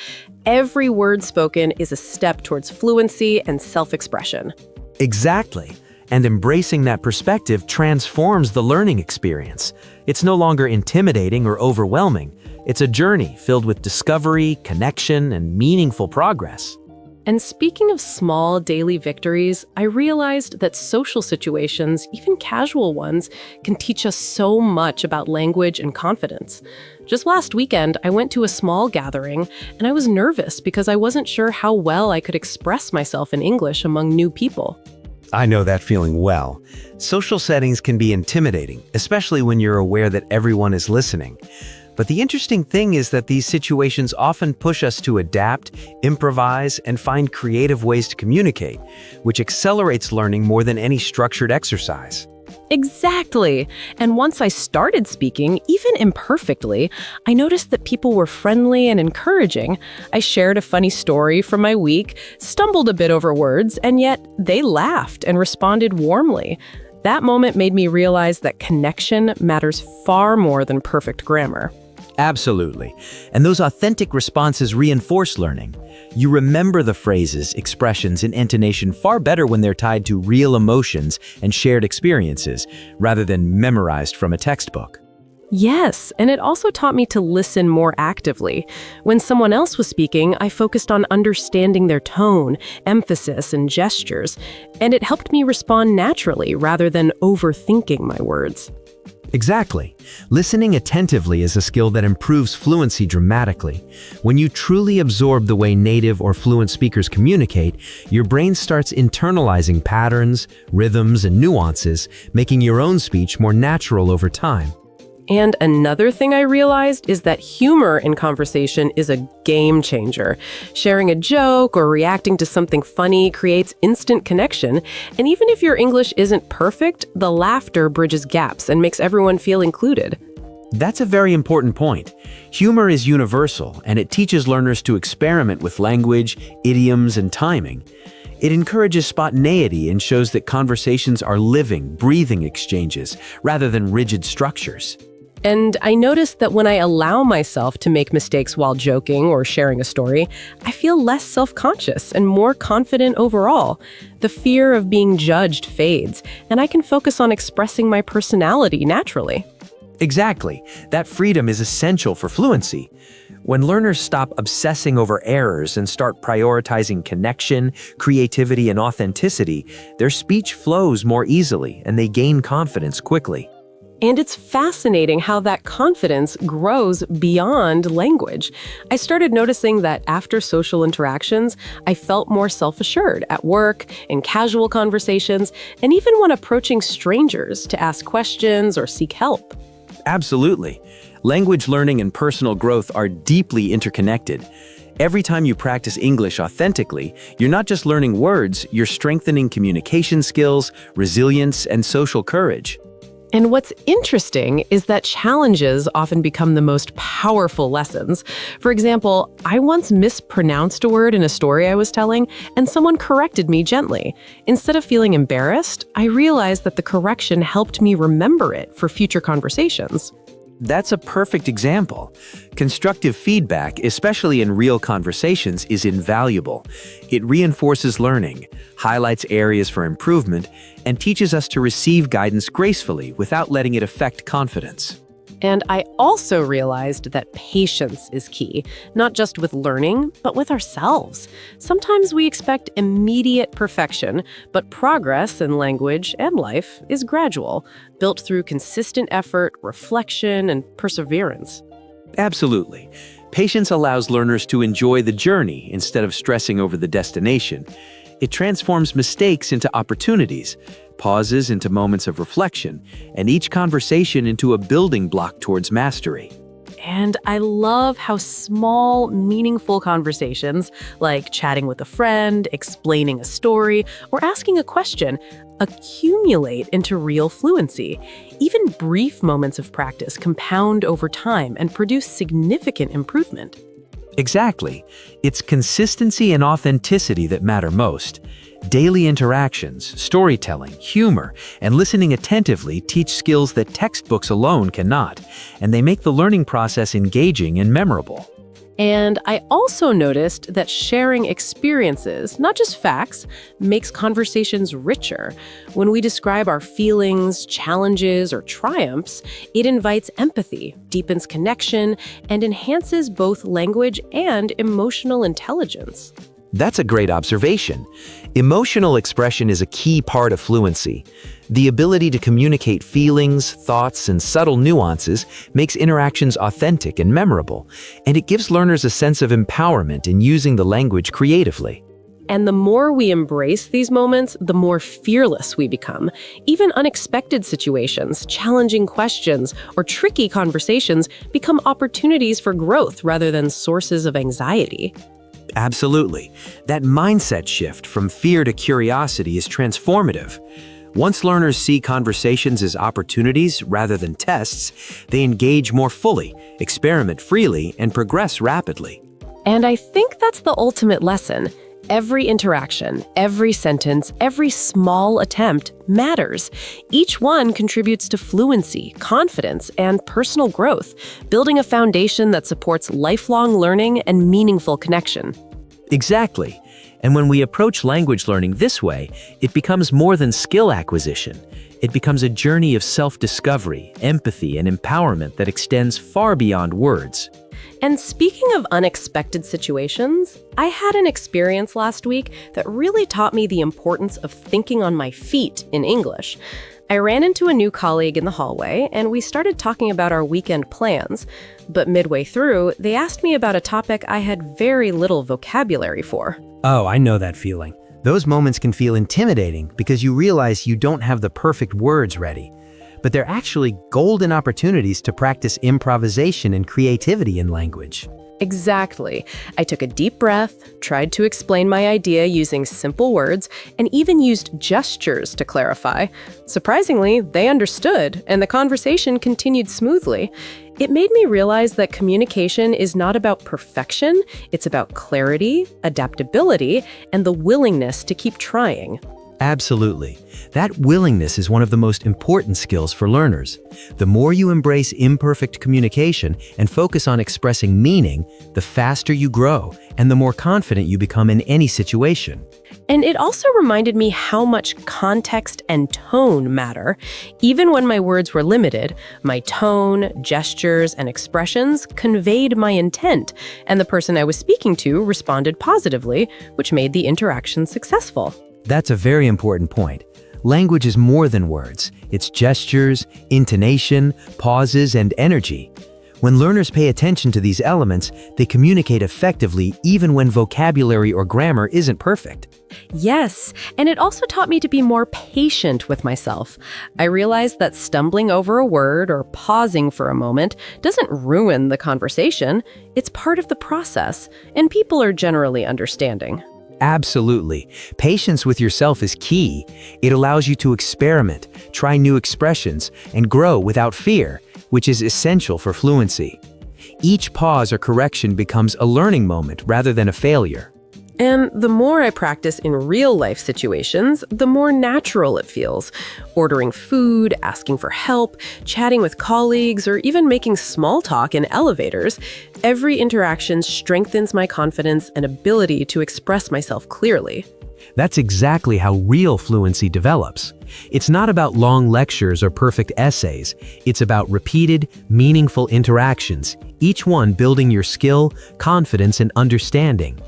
Every word spoken is a step towards fluency and self-expression. Exactly. And embracing that perspective transforms the learning experience. It's no longer intimidating or overwhelming. It's a journey filled with discovery, connection, and meaningful progress. And speaking of small daily victories, I realized that social situations, even casual ones, can teach us so much about language and confidence. Just last weekend, I went to a small gathering, and I was nervous because I wasn't sure how well I could express myself in English among new people. I know that feeling well. Social settings can be intimidating, especially when you're aware that everyone is listening. But the interesting thing is that these situations often push us to adapt, improvise, and find creative ways to communicate, which accelerates learning more than any structured exercise. Exactly. And once I started speaking, even imperfectly, I noticed that people were friendly and encouraging. I shared a funny story from my week, stumbled a bit over words, and yet they laughed and responded warmly. That moment made me realize that connection matters far more than perfect grammar. Absolutely. And those authentic responses reinforce learning. You remember the phrases, expressions, and intonation far better when they're tied to real emotions and shared experiences, rather than memorized from a textbook. Yes, and it also taught me to listen more actively. When someone else was speaking, I focused on understanding their tone, emphasis, and gestures, and it helped me respond naturally rather than overthinking my words. Exactly. Listening attentively is a skill that improves fluency dramatically. When you truly absorb the way native or fluent speakers communicate, your brain starts internalizing patterns, rhythms, and nuances, making your own speech more natural over time. And another thing I realized is that humor in conversation is a game changer. Sharing a joke or reacting to something funny creates instant connection, and even if your English isn't perfect, the laughter bridges gaps and makes everyone feel included. That's a very important point. Humor is universal, and it teaches learners to experiment with language, idioms, and timing. It encourages spontaneity and shows that conversations are living, breathing exchanges rather than rigid structures. And I noticed that when I allow myself to make mistakes while joking or sharing a story, I feel less self-conscious and more confident overall. The fear of being judged fades, and I can focus on expressing my personality naturally. Exactly. That freedom is essential for fluency. When learners stop obsessing over errors and start prioritizing connection, creativity, and authenticity, their speech flows more easily and they gain confidence quickly. And it's fascinating how that confidence grows beyond language. I started noticing that after social interactions, I felt more self-assured at work, in casual conversations, and even when approaching strangers to ask questions or seek help. Absolutely. Language learning and personal growth are deeply interconnected. Every time you practice English authentically, you're not just learning words, you're strengthening communication skills, resilience, and social courage. And what's interesting is that challenges often become the most powerful lessons. For example, I once mispronounced a word in a story I was telling, and someone corrected me gently. Instead of feeling embarrassed, I realized that the correction helped me remember it for future conversations. That's a perfect example. Constructive feedback, especially in real conversations, is invaluable. It reinforces learning, highlights areas for improvement, and teaches us to receive guidance gracefully without letting it affect confidence. And I also realized that patience is key, not just with learning, but with ourselves. Sometimes we expect immediate perfection, but progress in language and life is gradual, built through consistent effort, reflection, and perseverance. Absolutely. Patience allows learners to enjoy the journey instead of stressing over the destination. It transforms mistakes into opportunities, pauses into moments of reflection, and each conversation into a building block towards mastery. And I love how small, meaningful conversations, like chatting with a friend, explaining a story, or asking a question, accumulate into real fluency. Even brief moments of practice compound over time and produce significant improvement. Exactly. It's consistency and authenticity that matter most. Daily interactions, storytelling, humor, and listening attentively teach skills that textbooks alone cannot, and they make the learning process engaging and memorable. And I also noticed that sharing experiences, not just facts, makes conversations richer. When we describe our feelings, challenges, or triumphs, it invites empathy, deepens connection, and enhances both language and emotional intelligence. That's a great observation. Emotional expression is a key part of fluency. The ability to communicate feelings, thoughts, and subtle nuances makes interactions authentic and memorable, and it gives learners a sense of empowerment in using the language creatively. And the more we embrace these moments, the more fearless we become. Even unexpected situations, challenging questions, or tricky conversations become opportunities for growth rather than sources of anxiety. Absolutely. That mindset shift from fear to curiosity is transformative. Once learners see conversations as opportunities rather than tests, they engage more fully, experiment freely, and progress rapidly. And I think that's the ultimate lesson. Every interaction, every sentence, every small attempt matters. Each one contributes to fluency, confidence, and personal growth, building a foundation that supports lifelong learning and meaningful connection. Exactly. And when we approach language learning this way, it becomes more than skill acquisition. It becomes a journey of self-discovery, empathy, and empowerment that extends far beyond words. And speaking of unexpected situations, I had an experience last week that really taught me the importance of thinking on my feet in English. I ran into a new colleague in the hallway, and we started talking about our weekend plans. But midway through, they asked me about a topic I had very little vocabulary for. Oh, I know that feeling. Those moments can feel intimidating because you realize you don't have the perfect words ready. But they're actually golden opportunities to practice improvisation and creativity in language. Exactly. I took a deep breath, tried to explain my idea using simple words, and even used gestures to clarify. Surprisingly, they understood, and the conversation continued smoothly. It made me realize that communication is not about perfection, it's about clarity, adaptability, and the willingness to keep trying. Absolutely. That willingness is one of the most important skills for learners. The more you embrace imperfect communication and focus on expressing meaning, the faster you grow and the more confident you become in any situation. And it also reminded me how much context and tone matter. Even when my words were limited, my tone, gestures, and expressions conveyed my intent, and the person I was speaking to responded positively, which made the interaction successful. That's a very important point. Language is more than words. It's gestures, intonation, pauses, and energy. When learners pay attention to these elements, they communicate effectively even when vocabulary or grammar isn't perfect. Yes, and it also taught me to be more patient with myself. I realized that stumbling over a word or pausing for a moment doesn't ruin the conversation. It's part of the process, and people are generally understanding. Absolutely. Patience with yourself is key. It allows you to experiment, try new expressions, and grow without fear, which is essential for fluency. Each pause or correction becomes a learning moment rather than a failure. And the more I practice in real-life situations, the more natural it feels. Ordering food, asking for help, chatting with colleagues, or even making small talk in elevators, every interaction strengthens my confidence and ability to express myself clearly. That's exactly how real fluency develops. It's not about long lectures or perfect essays. It's about repeated, meaningful interactions, each one building your skill, confidence, and understanding.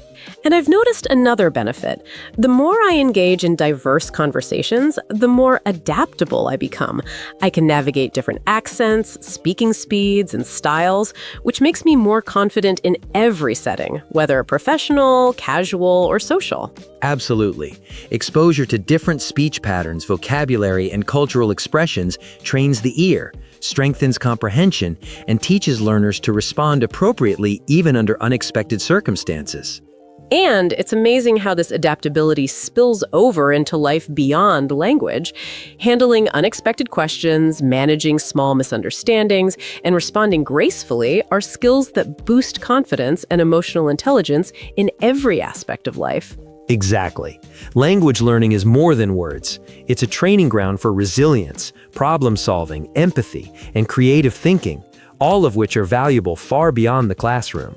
And I've noticed another benefit. The more I engage in diverse conversations, the more adaptable I become. I can navigate different accents, speaking speeds, and styles, which makes me more confident in every setting, whether professional, casual, or social. Absolutely. Exposure to different speech patterns, vocabulary, and cultural expressions trains the ear, strengthens comprehension, and teaches learners to respond appropriately even under unexpected circumstances. And it's amazing how this adaptability spills over into life beyond language. Handling unexpected questions, managing small misunderstandings, and responding gracefully are skills that boost confidence and emotional intelligence in every aspect of life. Exactly. Language learning is more than words. It's a training ground for resilience, problem solving, empathy, and creative thinking, all of which are valuable far beyond the classroom.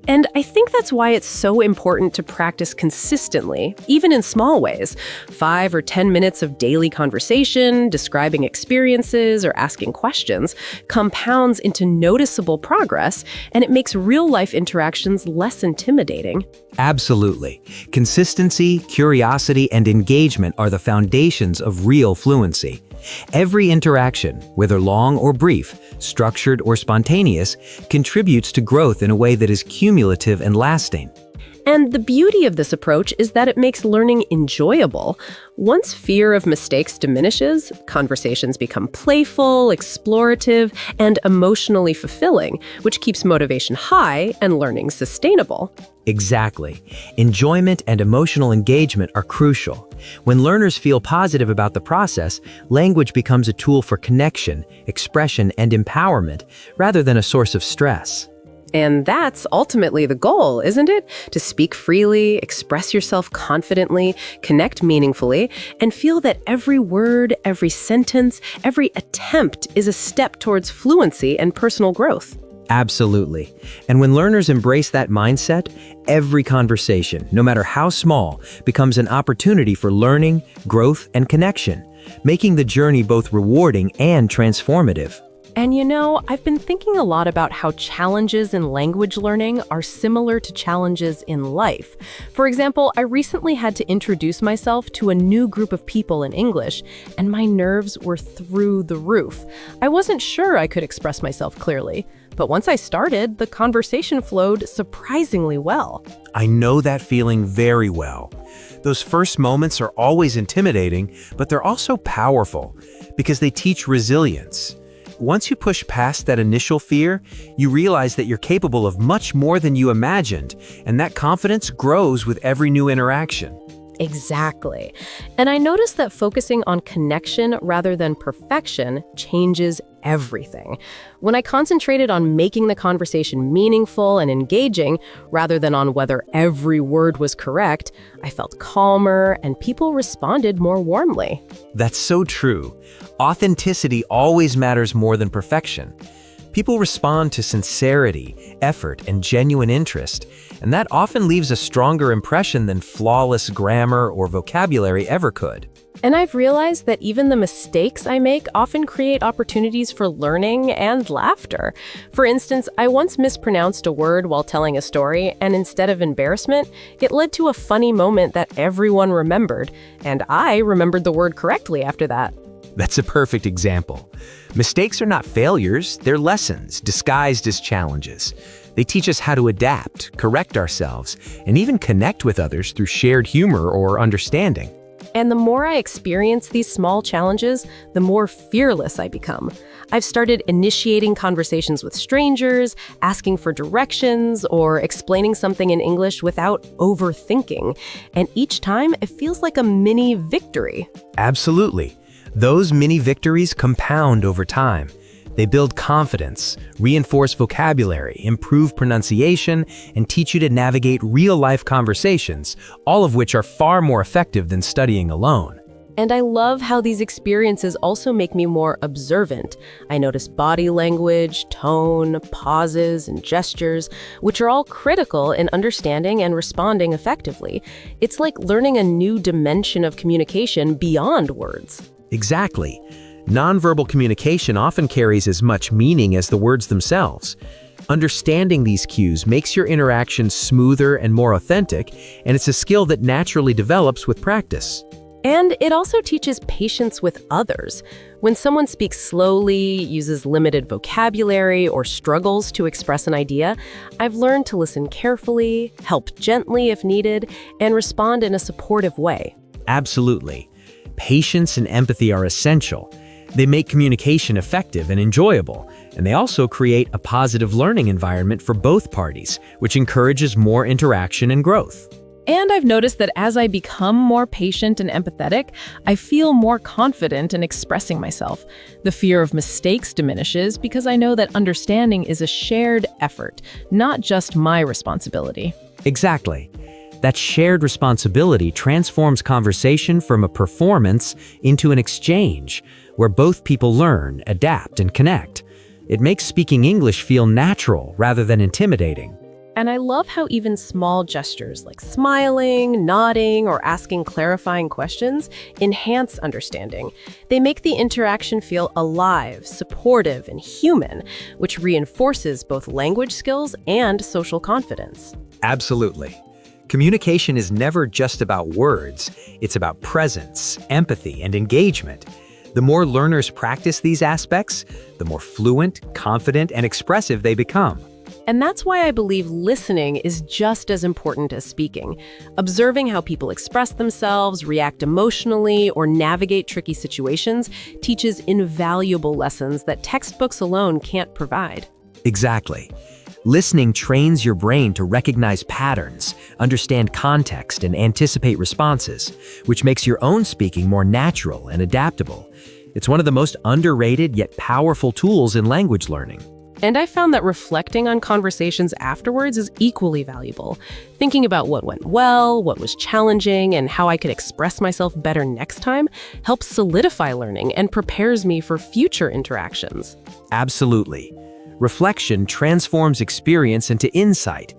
And I think that's why it's so important to practice consistently, even in small ways. 5 or 10 minutes of daily conversation, describing experiences, or asking questions compounds into noticeable progress, and it makes real-life interactions less intimidating. Absolutely. Consistency, curiosity, and engagement are the foundations of real fluency. Every interaction, whether long or brief, structured or spontaneous, contributes to growth in a way that is cumulative and lasting. And the beauty of this approach is that it makes learning enjoyable. Once fear of mistakes diminishes, conversations become playful, explorative, and emotionally fulfilling, which keeps motivation high and learning sustainable. Exactly. Enjoyment and emotional engagement are crucial. When learners feel positive about the process, language becomes a tool for connection, expression, and empowerment, rather than a source of stress. And that's ultimately the goal, isn't it? To speak freely, express yourself confidently, connect meaningfully, and feel that every word, every sentence, every attempt is a step towards fluency and personal growth. Absolutely. And when learners embrace that mindset, every conversation, no matter how small, becomes an opportunity for learning, growth, and connection, making the journey both rewarding and transformative. And you know, I've been thinking a lot about how challenges in language learning are similar to challenges in life. For example, I recently had to introduce myself to a new group of people in English, and my nerves were through the roof. I wasn't sure I could express myself clearly, but once I started, the conversation flowed surprisingly well. I know that feeling very well. Those first moments are always intimidating, but they're also powerful because they teach resilience. Once you push past that initial fear, you realize that you're capable of much more than you imagined, and that confidence grows with every new interaction. Exactly. And I noticed that focusing on connection rather than perfection changes everything. When I concentrated on making the conversation meaningful and engaging, rather than on whether every word was correct, I felt calmer and people responded more warmly. That's so true. Authenticity always matters more than perfection. People respond to sincerity, effort, and genuine interest, and that often leaves a stronger impression than flawless grammar or vocabulary ever could. And I've realized that even the mistakes I make often create opportunities for learning and laughter. For instance, I once mispronounced a word while telling a story, and instead of embarrassment, it led to a funny moment that everyone remembered, and I remembered the word correctly after that. That's a perfect example. Mistakes are not failures, they're lessons disguised as challenges. They teach us how to adapt, correct ourselves, and even connect with others through shared humor or understanding. And the more I experience these small challenges, the more fearless I become. I've started initiating conversations with strangers, asking for directions, or explaining something in English without overthinking. And each time, it feels like a mini victory. Absolutely. Those mini victories compound over time. They build confidence, reinforce vocabulary, improve pronunciation, and teach you to navigate real-life conversations, all of which are far more effective than studying alone. And I love how these experiences also make me more observant. I notice body language, tone, pauses, and gestures, which are all critical in understanding and responding effectively. It's like learning a new dimension of communication beyond words. Exactly. Nonverbal communication often carries as much meaning as the words themselves. Understanding these cues makes your interactions smoother and more authentic, and it's a skill that naturally develops with practice. And it also teaches patience with others. When someone speaks slowly, uses limited vocabulary, or struggles to express an idea, I've learned to listen carefully, help gently if needed, and respond in a supportive way. Absolutely. Patience and empathy are essential. They make communication effective and enjoyable, and they also create a positive learning environment for both parties, which encourages more interaction and growth. And I've noticed that as I become more patient and empathetic, I feel more confident in expressing myself. The fear of mistakes diminishes because I know that understanding is a shared effort, not just my responsibility. Exactly. That shared responsibility transforms conversation from a performance into an exchange, where both people learn, adapt, and connect. It makes speaking English feel natural rather than intimidating. And I love how even small gestures like smiling, nodding, or asking clarifying questions enhance understanding. They make the interaction feel alive, supportive, and human, which reinforces both language skills and social confidence. Absolutely. Communication is never just about words. It's about presence, empathy, and engagement. The more learners practice these aspects, the more fluent, confident, and expressive they become. And that's why I believe listening is just as important as speaking. Observing how people express themselves, react emotionally, or navigate tricky situations teaches invaluable lessons that textbooks alone can't provide. Exactly. Listening trains your brain to recognize patterns, understand context, and anticipate responses, which makes your own speaking more natural and adaptable. It's one of the most underrated yet powerful tools in language learning. And I found that reflecting on conversations afterwards is equally valuable. Thinking about what went well, what was challenging, and how I could express myself better next time helps solidify learning and prepares me for future interactions. Absolutely. Reflection transforms experience into insight.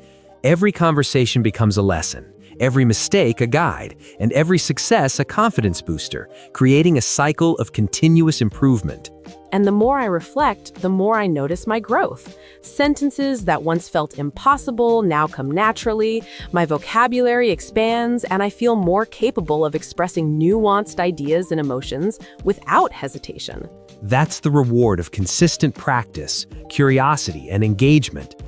Every conversation becomes a lesson, every mistake a guide, and every success a confidence booster, creating a cycle of continuous improvement. And the more I reflect, the more I notice my growth. Sentences that once felt impossible now come naturally, my vocabulary expands, and I feel more capable of expressing nuanced ideas and emotions without hesitation. That's the reward of consistent practice, curiosity, and engagement.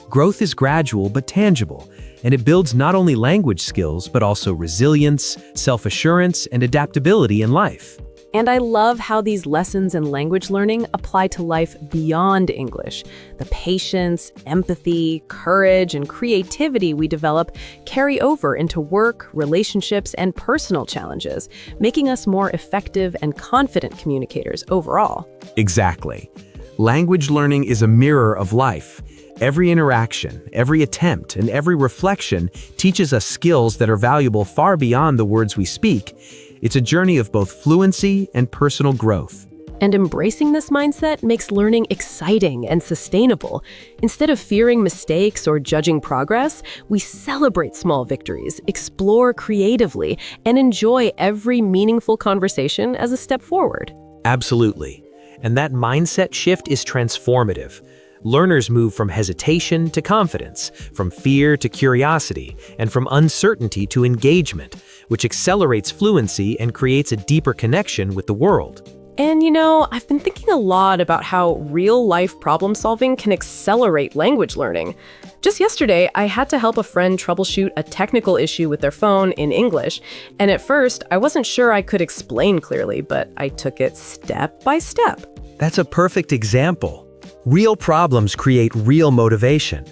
Growth is gradual but tangible, and it builds not only language skills but also resilience, self-assurance, and adaptability in life. And I love how these lessons in language learning apply to life beyond English. The patience, empathy, courage, and creativity we develop carry over into work, relationships, and personal challenges, making us more effective and confident communicators overall. Exactly. Language learning is a mirror of life. Every interaction, every attempt, and every reflection teaches us skills that are valuable far beyond the words we speak. It's a journey of both fluency and personal growth. And embracing this mindset makes learning exciting and sustainable. Instead of fearing mistakes or judging progress, we celebrate small victories, explore creatively, and enjoy every meaningful conversation as a step forward. Absolutely. And that mindset shift is transformative. Learners move from hesitation to confidence, from fear to curiosity, and from uncertainty to engagement, which accelerates fluency and creates a deeper connection with the world. And I've been thinking a lot about how real-life problem solving can accelerate language learning. Just yesterday, I had to help a friend troubleshoot a technical issue with their phone in English, and at first, I wasn't sure I could explain clearly, but I took it step by step. That's a perfect example. Real problems create real motivation.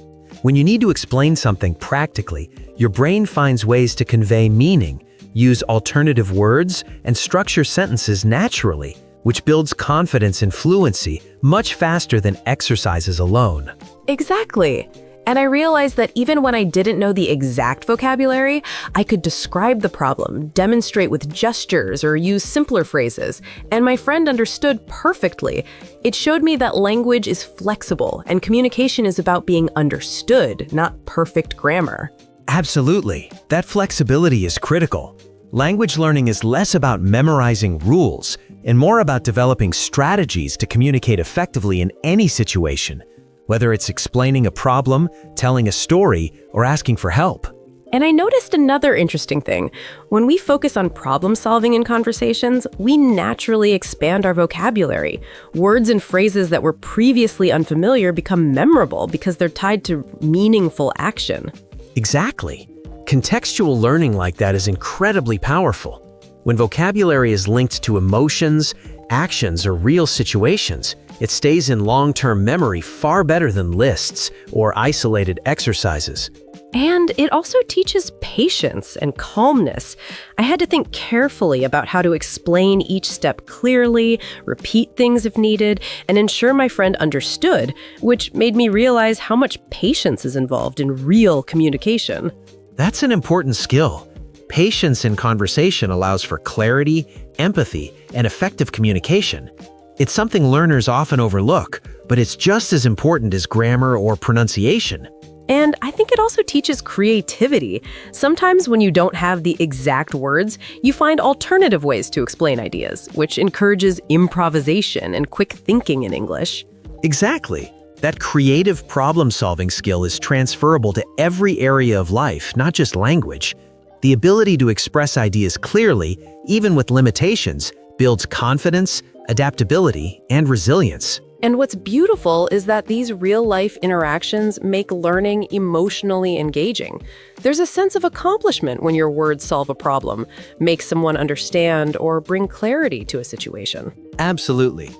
When you need to explain something practically, your brain finds ways to convey meaning, use alternative words, and structure sentences naturally, which builds confidence and fluency much faster than exercises alone. Exactly. And I realized that even when I didn't know the exact vocabulary, I could describe the problem, demonstrate with gestures, or use simpler phrases, and my friend understood perfectly. It showed me that language is flexible, and communication is about being understood, not perfect grammar. Absolutely. That flexibility is critical. Language learning is less about memorizing rules and more about developing strategies to communicate effectively in any situation, whether it's explaining a problem, telling a story, or asking for help. And I noticed another interesting thing. When we focus on problem solving in conversations, we naturally expand our vocabulary. Words and phrases that were previously unfamiliar become memorable because they're tied to meaningful action. Exactly. Contextual learning like that is incredibly powerful. When vocabulary is linked to emotions, actions, or real situations, it stays in long-term memory far better than lists or isolated exercises. And it also teaches patience and calmness. I had to think carefully about how to explain each step clearly, repeat things if needed, and ensure my friend understood, which made me realize how much patience is involved in real communication. That's an important skill. Patience in conversation allows for clarity, empathy, and effective communication. It's something learners often overlook, but it's just as important as grammar or pronunciation. And I think it also teaches creativity. Sometimes when you don't have the exact words, you find alternative ways to explain ideas, which encourages improvisation and quick thinking in English. Exactly. That creative problem-solving skill is transferable to every area of life, not just language. The ability to express ideas clearly, even with limitations, builds confidence, adaptability, and resilience. And what's beautiful is that these real-life interactions make learning emotionally engaging. There's a sense of accomplishment when your words solve a problem, make someone understand, or bring clarity to a situation. Absolutely.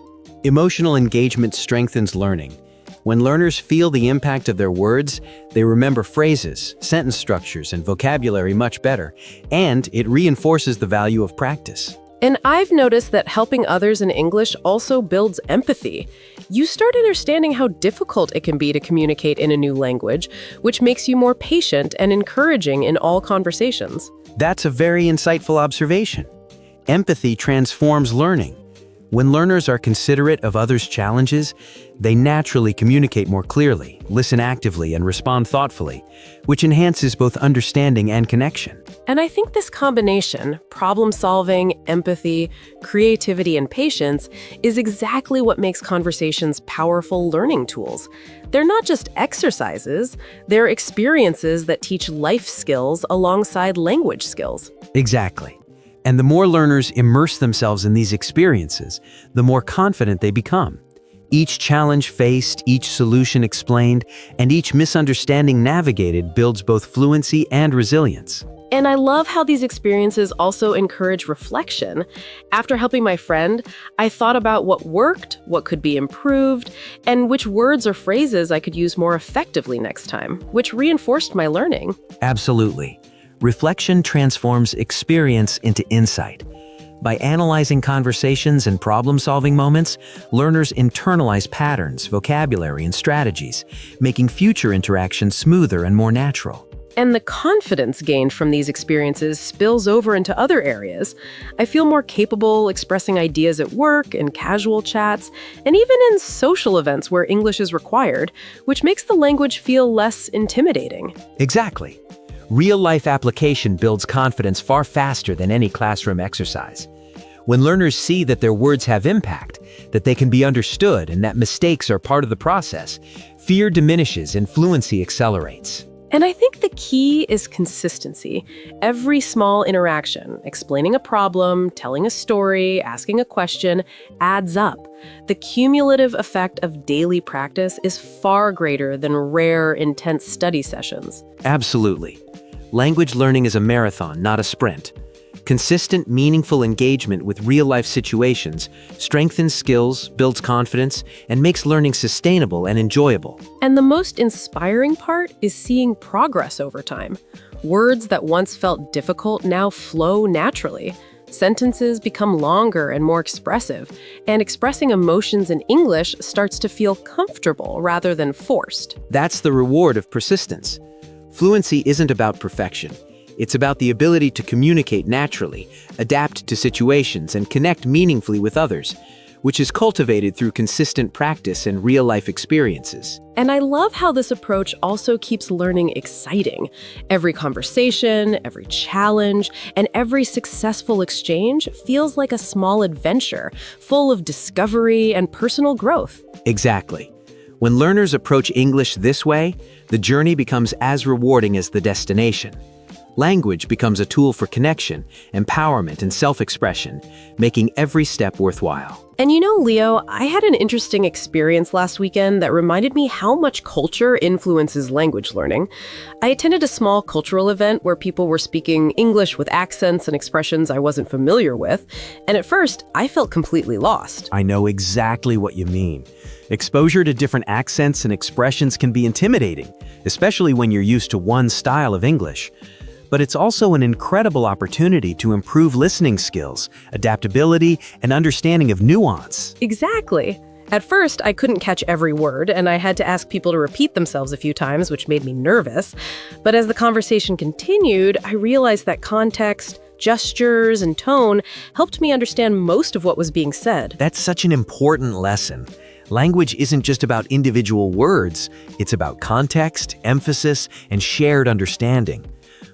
Emotional engagement strengthens learning. When learners feel the impact of their words, they remember phrases, sentence structures, and vocabulary much better, and it reinforces the value of practice. And I've noticed that helping others in English also builds empathy. You start understanding how difficult it can be to communicate in a new language, which makes you more patient and encouraging in all conversations. That's a very insightful observation. Empathy transforms learning. When learners are considerate of others' challenges, they naturally communicate more clearly, listen actively, and respond thoughtfully, which enhances both understanding and connection. And I think this combination, problem solving, empathy, creativity, and patience, is exactly what makes conversations powerful learning tools. They're not just exercises, they're experiences that teach life skills alongside language skills. Exactly. And the more learners immerse themselves in these experiences, the more confident they become. Each challenge faced, each solution explained, and each misunderstanding navigated builds both fluency and resilience. And I love how these experiences also encourage reflection. After helping my friend, I thought about what worked, what could be improved, and which words or phrases I could use more effectively next time, which reinforced my learning. Absolutely. Reflection transforms experience into insight. By analyzing conversations and problem-solving moments, learners internalize patterns, vocabulary, and strategies, making future interactions smoother and more natural. And the confidence gained from these experiences spills over into other areas. I feel more capable expressing ideas at work, in casual chats, and even in social events where English is required, which makes the language feel less intimidating. Exactly. Real-life application builds confidence far faster than any classroom exercise. When learners see that their words have impact, that they can be understood, and that mistakes are part of the process, fear diminishes and fluency accelerates. And I think the key is consistency. Every small interaction, explaining a problem, telling a story, asking a question, adds up. The cumulative effect of daily practice is far greater than rare, intense study sessions. Absolutely. Language learning is a marathon, not a sprint. Consistent, meaningful engagement with real-life situations strengthens skills, builds confidence, and makes learning sustainable and enjoyable. And the most inspiring part is seeing progress over time. Words that once felt difficult now flow naturally. Sentences become longer and more expressive, and expressing emotions in English starts to feel comfortable rather than forced. That's the reward of persistence. Fluency isn't about perfection. It's about the ability to communicate naturally, adapt to situations, and connect meaningfully with others, which is cultivated through consistent practice and real-life experiences. And I love how this approach also keeps learning exciting. Every conversation, every challenge, and every successful exchange feels like a small adventure, full of discovery and personal growth. Exactly. When learners approach English this way, the journey becomes as rewarding as the destination. Language becomes a tool for connection, empowerment, and self-expression, making every step worthwhile. And you know, Leo, I had an interesting experience last weekend that reminded me how much culture influences language learning. I attended a small cultural event where people were speaking English with accents and expressions I wasn't familiar with, and at first, I felt completely lost. I know exactly what you mean. Exposure to different accents and expressions can be intimidating, especially when you're used to one style of English. But it's also an incredible opportunity to improve listening skills, adaptability, and understanding of nuance. Exactly. At first, I couldn't catch every word, and I had to ask people to repeat themselves a few times, which made me nervous. But as the conversation continued, I realized that context, gestures, and tone helped me understand most of what was being said. That's such an important lesson. Language isn't just about individual words, it's about context, emphasis, and shared understanding.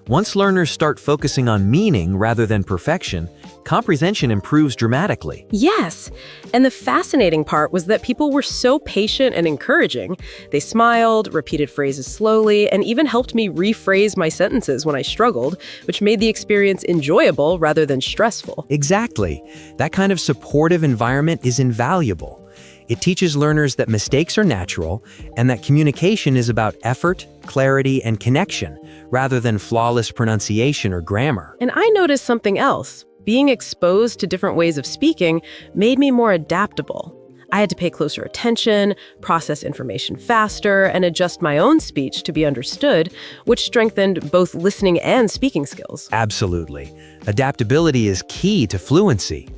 Once learners start focusing on meaning rather than perfection, comprehension improves dramatically. Yes, and the fascinating part was that people were so patient and encouraging. They smiled, repeated phrases slowly, and even helped me rephrase my sentences when I struggled, which made the experience enjoyable rather than stressful. Exactly. That kind of supportive environment is invaluable. It teaches learners that mistakes are natural and that communication is about effort, clarity, and connection, rather than flawless pronunciation or grammar. And I noticed something else. Being exposed to different ways of speaking made me more adaptable. I had to pay closer attention, process information faster, and adjust my own speech to be understood, which strengthened both listening and speaking skills. Absolutely. Adaptability is key to fluency.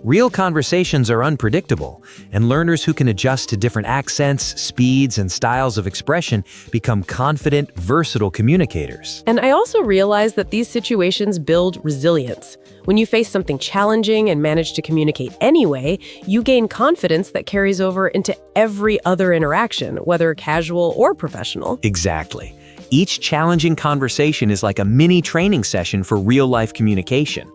Real conversations are unpredictable, and learners who can adjust to different accents, speeds, and styles of expression become confident, versatile communicators. And I also realized that these situations build resilience. When you face something challenging and manage to communicate anyway, you gain confidence that carries over into every other interaction, whether casual or professional. Exactly. Each challenging conversation is like a mini training session for real-life communication.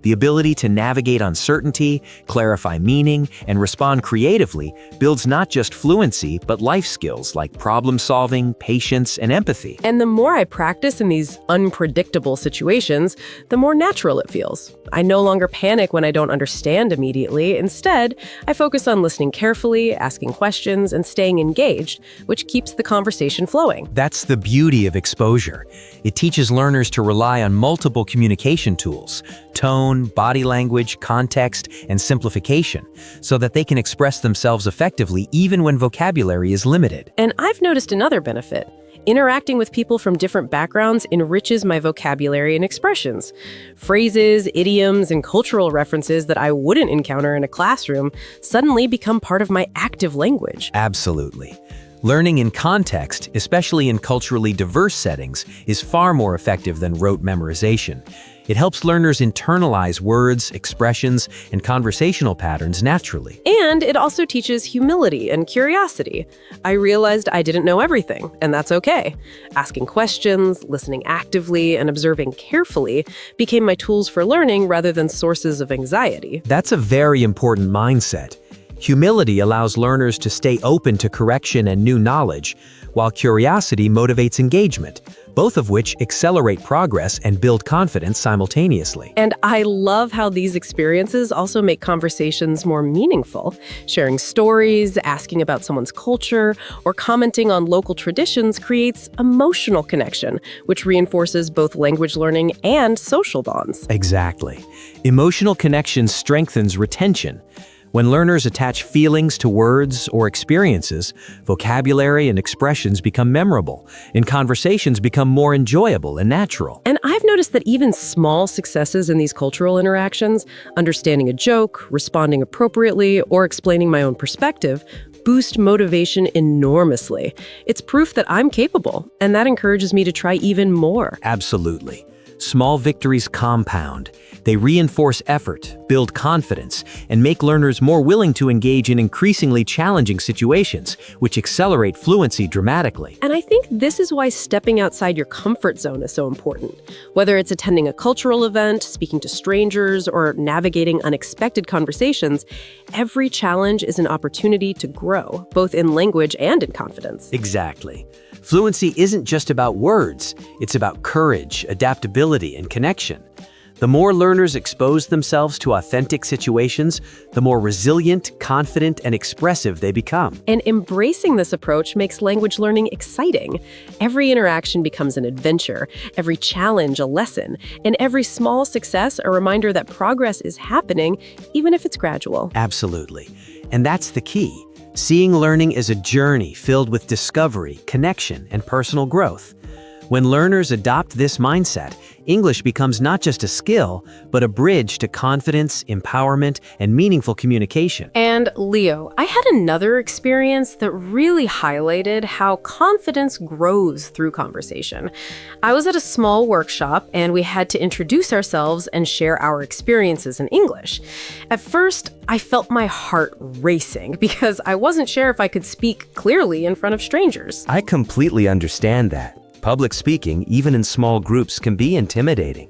The ability to navigate uncertainty, clarify meaning, and respond creatively builds not just fluency, but life skills like problem solving, patience, and empathy. And the more I practice in these unpredictable situations, the more natural it feels. I no longer panic when I don't understand immediately. Instead, I focus on listening carefully, asking questions, and staying engaged, which keeps the conversation flowing. That's the beauty of exposure. It teaches learners to rely on multiple communication tools, tone, body language, context, and simplification, so that they can express themselves effectively even when vocabulary is limited. And I've noticed another benefit. Interacting with people from different backgrounds enriches my vocabulary and expressions. Phrases, idioms, and cultural references that I wouldn't encounter in a classroom suddenly become part of my active language. Absolutely. Learning in context, especially in culturally diverse settings, is far more effective than rote memorization. It helps learners internalize words, expressions, and conversational patterns naturally. And it also teaches humility and curiosity. I realized I didn't know everything, and that's okay. Asking questions, listening actively, and observing carefully became my tools for learning rather than sources of anxiety. That's a very important mindset. Humility allows learners to stay open to correction and new knowledge, while curiosity motivates engagement, both of which accelerate progress and build confidence simultaneously. And I love how these experiences also make conversations more meaningful. Sharing stories, asking about someone's culture, or commenting on local traditions creates emotional connection, which reinforces both language learning and social bonds. Exactly. Emotional connection strengthens retention. When learners attach feelings to words or experiences, vocabulary and expressions become memorable, and conversations become more enjoyable and natural. And I've noticed that even small successes in these cultural interactions, understanding a joke, responding appropriately, or explaining my own perspective, boost motivation enormously. It's proof that I'm capable, and that encourages me to try even more. Absolutely. Small victories compound. They reinforce effort, build confidence, and make learners more willing to engage in increasingly challenging situations, which accelerate fluency dramatically. And I think this is why stepping outside your comfort zone is so important. Whether it's attending a cultural event, speaking to strangers, or navigating unexpected conversations, every challenge is an opportunity to grow, both in language and in confidence. Exactly. Fluency isn't just about words, it's about courage, adaptability, and connection. The more learners expose themselves to authentic situations, the more resilient, confident, and expressive they become. And embracing this approach makes language learning exciting. Every interaction becomes an adventure, every challenge a lesson, and every small success a reminder that progress is happening, even if it's gradual. Absolutely. And that's the key. Seeing learning as a journey filled with discovery, connection, and personal growth. When learners adopt this mindset, English becomes not just a skill, but a bridge to confidence, empowerment, and meaningful communication. And Leo, I had another experience that really highlighted how confidence grows through conversation. I was at a small workshop and we had to introduce ourselves and share our experiences in English. At first, I felt my heart racing because I wasn't sure if I could speak clearly in front of strangers. I completely understand that. Public speaking, even in small groups, can be intimidating.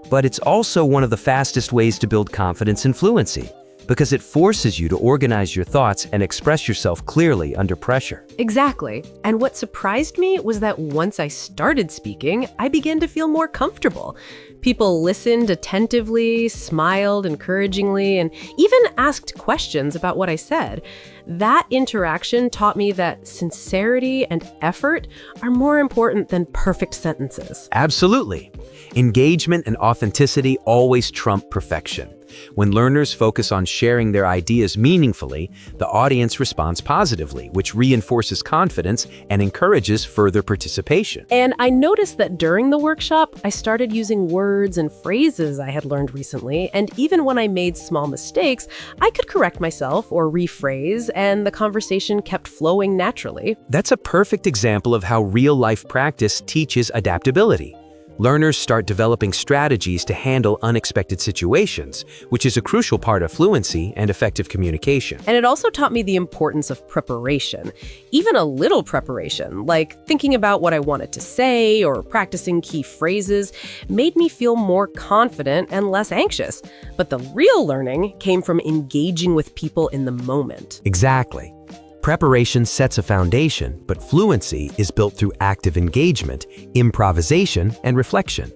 But it's also one of the fastest ways to build confidence and fluency, because it forces you to organize your thoughts and express yourself clearly under pressure. Exactly. And what surprised me was that once I started speaking, I began to feel more comfortable. People listened attentively, smiled encouragingly, and even asked questions about what I said. That interaction taught me that sincerity and effort are more important than perfect sentences. Absolutely. Engagement and authenticity always trump perfection. When learners focus on sharing their ideas meaningfully, the audience responds positively, which reinforces confidence and encourages further participation. And I noticed that during the workshop, I started using words and phrases I had learned recently, and even when I made small mistakes, I could correct myself or rephrase, and the conversation kept flowing naturally. That's a perfect example of how real-life practice teaches adaptability. Learners start developing strategies to handle unexpected situations, which is a crucial part of fluency and effective communication. And it also taught me the importance of preparation. Even a little preparation, like thinking about what I wanted to say or practicing key phrases, made me feel more confident and less anxious. But the real learning came from engaging with people in the moment. Exactly. Preparation sets a foundation, but fluency is built through active engagement, improvisation, and reflection.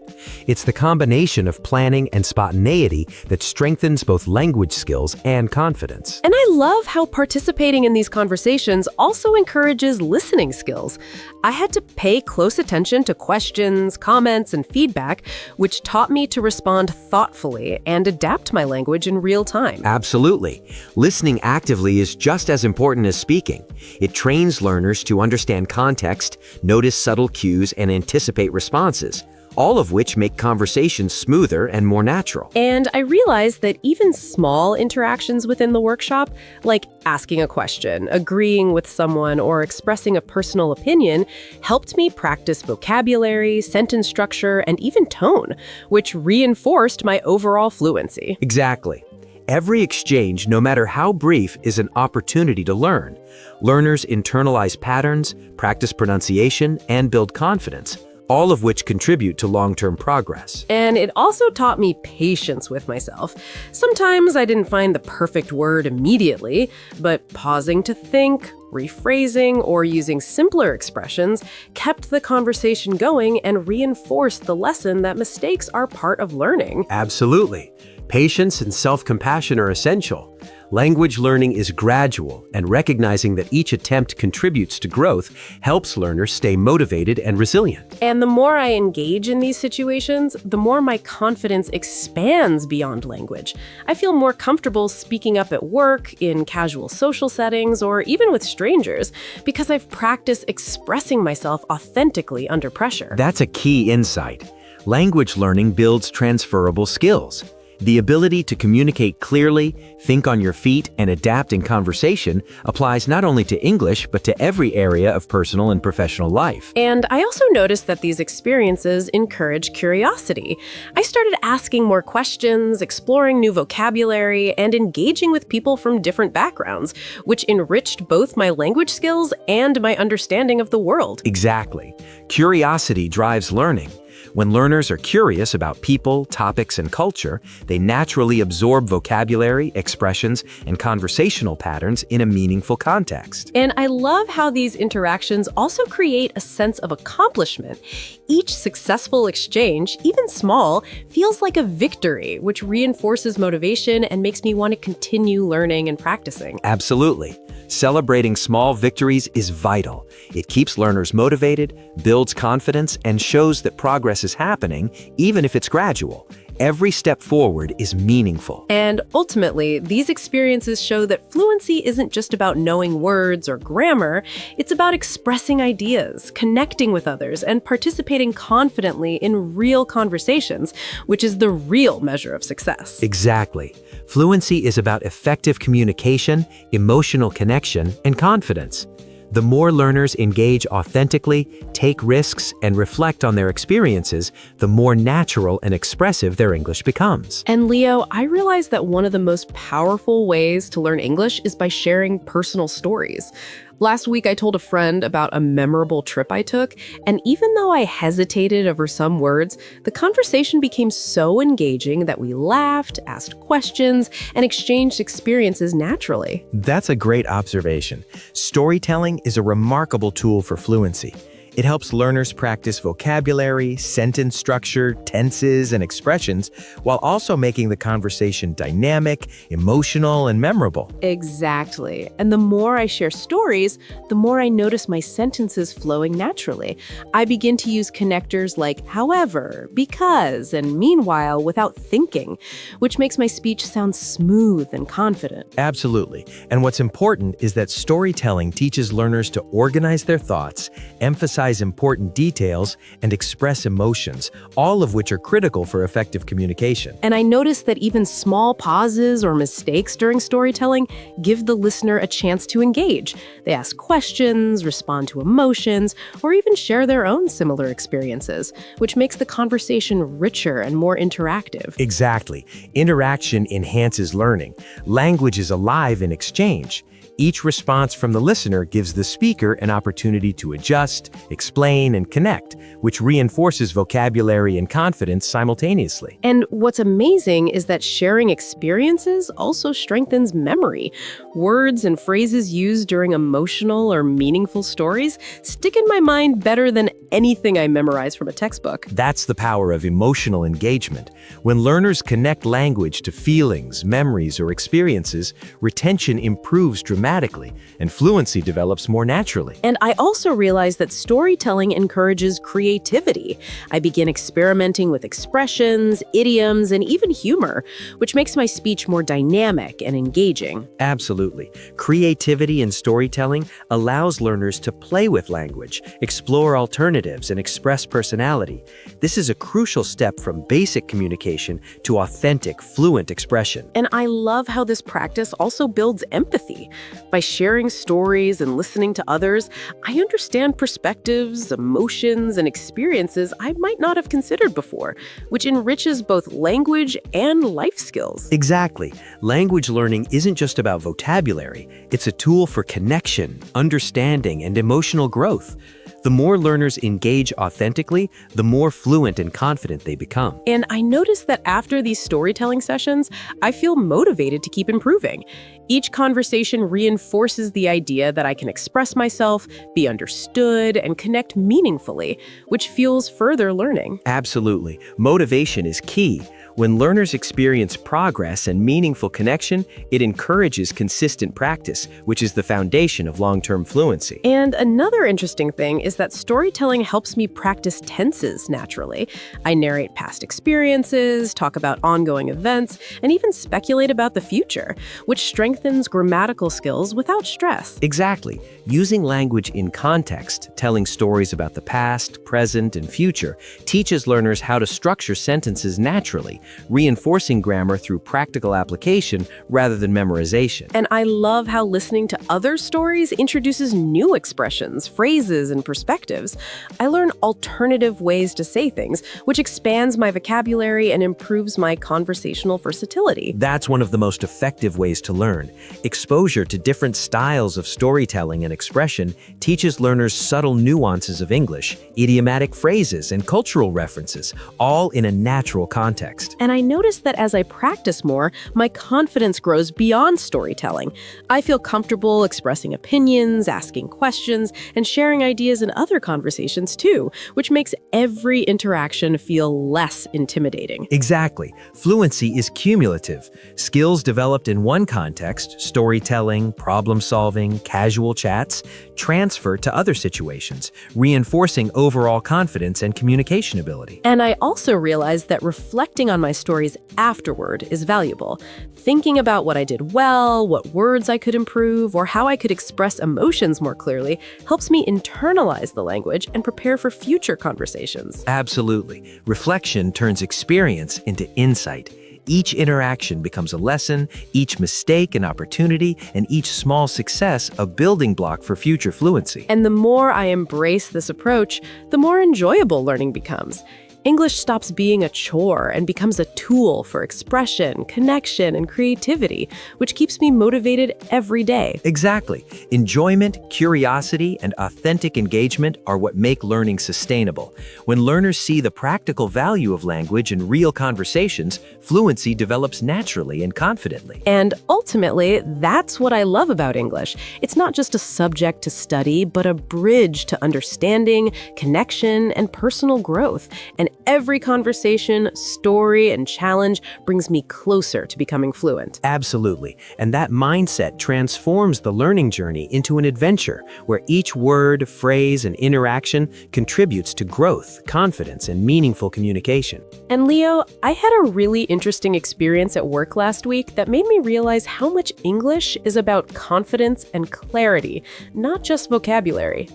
It's the combination of planning and spontaneity that strengthens both language skills and confidence. And I love how participating in these conversations also encourages listening skills. I had to pay close attention to questions, comments, and feedback, which taught me to respond thoughtfully and adapt my language in real time. Absolutely. Listening actively is just as important as speaking. It trains learners to understand context, notice subtle cues, and anticipate responses, all of which make conversations smoother and more natural. And I realized that even small interactions within the workshop, like asking a question, agreeing with someone, or expressing a personal opinion, helped me practice vocabulary, sentence structure, and even tone, which reinforced my overall fluency. Exactly. Every exchange, no matter how brief, is an opportunity to learn. Learners internalize patterns, practice pronunciation, and build confidence, all of which contribute to long-term progress. And it also taught me patience with myself. Sometimes I didn't find the perfect word immediately, but pausing to think, rephrasing, or using simpler expressions kept the conversation going and reinforced the lesson that mistakes are part of learning. Absolutely. Patience and self-compassion are essential. Language learning is gradual, and recognizing that each attempt contributes to growth helps learners stay motivated and resilient. And the more I engage in these situations, the more my confidence expands beyond language. I feel more comfortable speaking up at work, in casual social settings, or even with strangers, because I've practiced expressing myself authentically under pressure. That's a key insight. Language learning builds transferable skills. The ability to communicate clearly, think on your feet, and adapt in conversation applies not only to English, but to every area of personal and professional life. And I also noticed that these experiences encourage curiosity. I started asking more questions, exploring new vocabulary, and engaging with people from different backgrounds, which enriched both my language skills and my understanding of the world. Exactly. Curiosity drives learning. When learners are curious about people, topics, and culture, they naturally absorb vocabulary, expressions, and conversational patterns in a meaningful context. And I love how these interactions also create a sense of accomplishment. Each successful exchange, even small, feels like a victory, which reinforces motivation and makes me want to continue learning and practicing. Absolutely. Celebrating small victories is vital. It keeps learners motivated, builds confidence, and shows that progress is happening, even if it's gradual. Every step forward is meaningful. And ultimately, these experiences show that fluency isn't just about knowing words or grammar, it's about expressing ideas, connecting with others, and participating confidently in real conversations, which is the real measure of success. Exactly. Fluency is about effective communication, emotional connection, and confidence. The more learners engage authentically, take risks, and reflect on their experiences, the more natural and expressive their English becomes. And Leo, I realized that one of the most powerful ways to learn English is by sharing personal stories. Last week, I told a friend about a memorable trip I took, and even though I hesitated over some words, the conversation became so engaging that we laughed, asked questions, and exchanged experiences naturally. That's a great observation. Storytelling is a remarkable tool for fluency. It helps learners practice vocabulary, sentence structure, tenses, and expressions, while also making the conversation dynamic, emotional, and memorable. Exactly. And the more I share stories, the more I notice my sentences flowing naturally. I begin to use connectors like however, because, and meanwhile without thinking, which makes my speech sound smooth and confident. Absolutely. And what's important is that storytelling teaches learners to organize their thoughts, emphasize important details, and express emotions, all of which are critical for effective communication. And I noticed that even small pauses or mistakes during storytelling give the listener a chance to engage. They ask questions, respond to emotions, or even share their own similar experiences, which makes the conversation richer and more interactive. Exactly. Interaction enhances learning. Language is alive in exchange. Each response from the listener gives the speaker an opportunity to adjust, explain, and connect, which reinforces vocabulary and confidence simultaneously. And what's amazing is that sharing experiences also strengthens memory. Words and phrases used during emotional or meaningful stories stick in my mind better than anything I memorize from a textbook. That's the power of emotional engagement. When learners connect language to feelings, memories, or experiences, retention improves dramatically, and fluency develops more naturally. And I also realized that storytelling encourages creativity. I begin experimenting with expressions, idioms, and even humor, which makes my speech more dynamic and engaging. Absolutely. Creativity in storytelling allows learners to play with language, explore alternatives, and express personality. This is a crucial step from basic communication to authentic, fluent expression. And I love how this practice also builds empathy. By sharing stories and listening to others, I understand perspectives, emotions, and experiences I might not have considered before, which enriches both language and life skills. Exactly. Language learning isn't just about vocabulary. It's a tool for connection, understanding, and emotional growth. The more learners engage authentically, the more fluent and confident they become. And I noticed that after these storytelling sessions, I feel motivated to keep improving. Each conversation reinforces the idea that I can express myself, be understood, and connect meaningfully, which fuels further learning. Absolutely. Motivation is key. When learners experience progress and meaningful connection, it encourages consistent practice, which is the foundation of long-term fluency. And another interesting thing is that storytelling helps me practice tenses naturally. I narrate past experiences, talk about ongoing events, and even speculate about the future, which strengthens grammatical skills without stress. Exactly. Using language in context, telling stories about the past, present, and future, teaches learners how to structure sentences naturally, reinforcing grammar through practical application rather than memorization. And I love how listening to other stories introduces new expressions, phrases, and perspectives. I learn alternative ways to say things, which expands my vocabulary and improves my conversational versatility. That's one of the most effective ways to learn. Exposure to different styles of storytelling and expression teaches learners subtle nuances of English, idiomatic phrases, and cultural references, all in a natural context. And I noticed that as I practice more, my confidence grows beyond storytelling. I feel comfortable expressing opinions, asking questions, and sharing ideas in other conversations too, which makes every interaction feel less intimidating. Exactly. Fluency is cumulative. Skills developed in one context, storytelling, problem-solving, casual chats, transfer to other situations, reinforcing overall confidence and communication ability. And I also realized that reflecting on my stories afterward is valuable. Thinking about what I did well, what words I could improve, or how I could express emotions more clearly helps me internalize the language and prepare for future conversations. Absolutely. Reflection turns experience into insight. Each interaction becomes a lesson, each mistake an opportunity, and each small success a building block for future fluency. And the more I embrace this approach, the more enjoyable learning becomes. English stops being a chore and becomes a tool for expression, connection, and creativity, which keeps me motivated every day. Exactly. Enjoyment, curiosity, and authentic engagement are what make learning sustainable. When learners see the practical value of language in real conversations, fluency develops naturally and confidently. And ultimately, that's what I love about English. It's not just a subject to study, but a bridge to understanding, connection, and personal growth. And every conversation, story, and challenge brings me closer to becoming fluent. Absolutely. And that mindset transforms the learning journey into an adventure where each word, phrase, and interaction contributes to growth, confidence, and meaningful communication. And Leo, I had a really interesting experience at work last week that made me realize how much English is about confidence and clarity, not just vocabulary.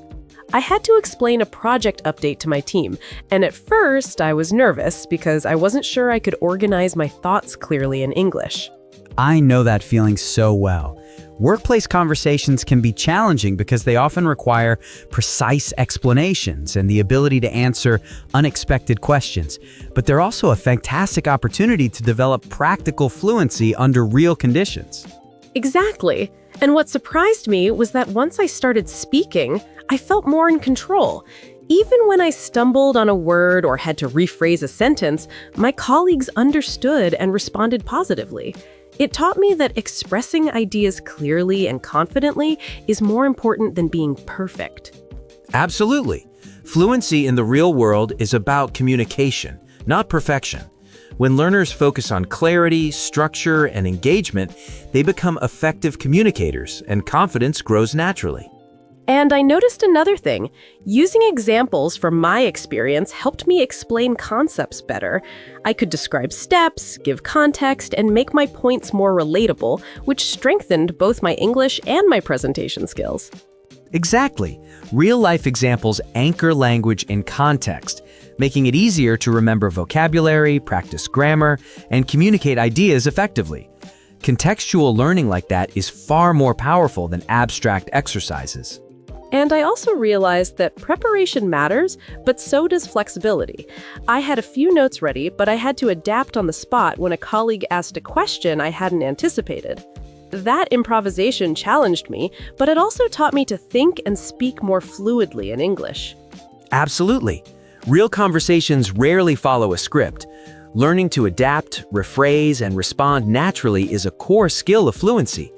I had to explain a project update to my team, and at first I was nervous because I wasn't sure I could organize my thoughts clearly in English. I know that feeling so well. Workplace conversations can be challenging because they often require precise explanations and the ability to answer unexpected questions. But they're also a fantastic opportunity to develop practical fluency under real conditions. Exactly. And what surprised me was that once I started speaking, I felt more in control. Even when I stumbled on a word or had to rephrase a sentence, my colleagues understood and responded positively. It taught me that expressing ideas clearly and confidently is more important than being perfect. Absolutely. Fluency in the real world is about communication, not perfection. When learners focus on clarity, structure, and engagement, they become effective communicators, and confidence grows naturally. And I noticed another thing. Using examples from my experience helped me explain concepts better. I could describe steps, give context, and make my points more relatable, which strengthened both my English and my presentation skills. Exactly. Real-life examples anchor language in context, making it easier to remember vocabulary, practice grammar, and communicate ideas effectively. Contextual learning like that is far more powerful than abstract exercises. And I also realized that preparation matters, but so does flexibility. I had a few notes ready, but I had to adapt on the spot when a colleague asked a question I hadn't anticipated. That improvisation challenged me, but it also taught me to think and speak more fluidly in English. Absolutely. Real conversations rarely follow a script. Learning to adapt, rephrase, and respond naturally is a core skill of fluency.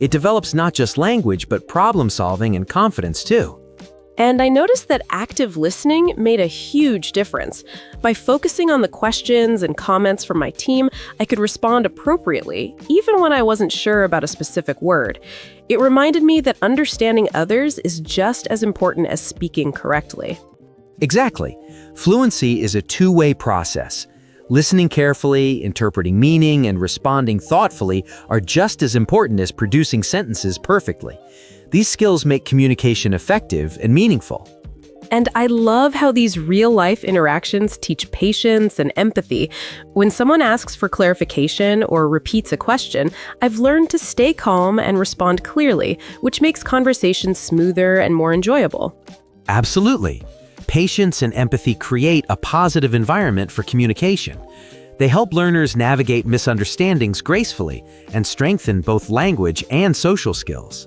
It develops not just language, but problem solving and confidence too. And I noticed that active listening made a huge difference. By focusing on the questions and comments from my team, I could respond appropriately, even when I wasn't sure about a specific word. It reminded me that understanding others is just as important as speaking correctly. Exactly. Fluency is a two-way process. Listening carefully, interpreting meaning, and responding thoughtfully are just as important as producing sentences perfectly. These skills make communication effective and meaningful. And I love how these real-life interactions teach patience and empathy. When someone asks for clarification or repeats a question, I've learned to stay calm and respond clearly, which makes conversations smoother and more enjoyable. Absolutely. Patience and empathy create a positive environment for communication. They help learners navigate misunderstandings gracefully and strengthen both language and social skills.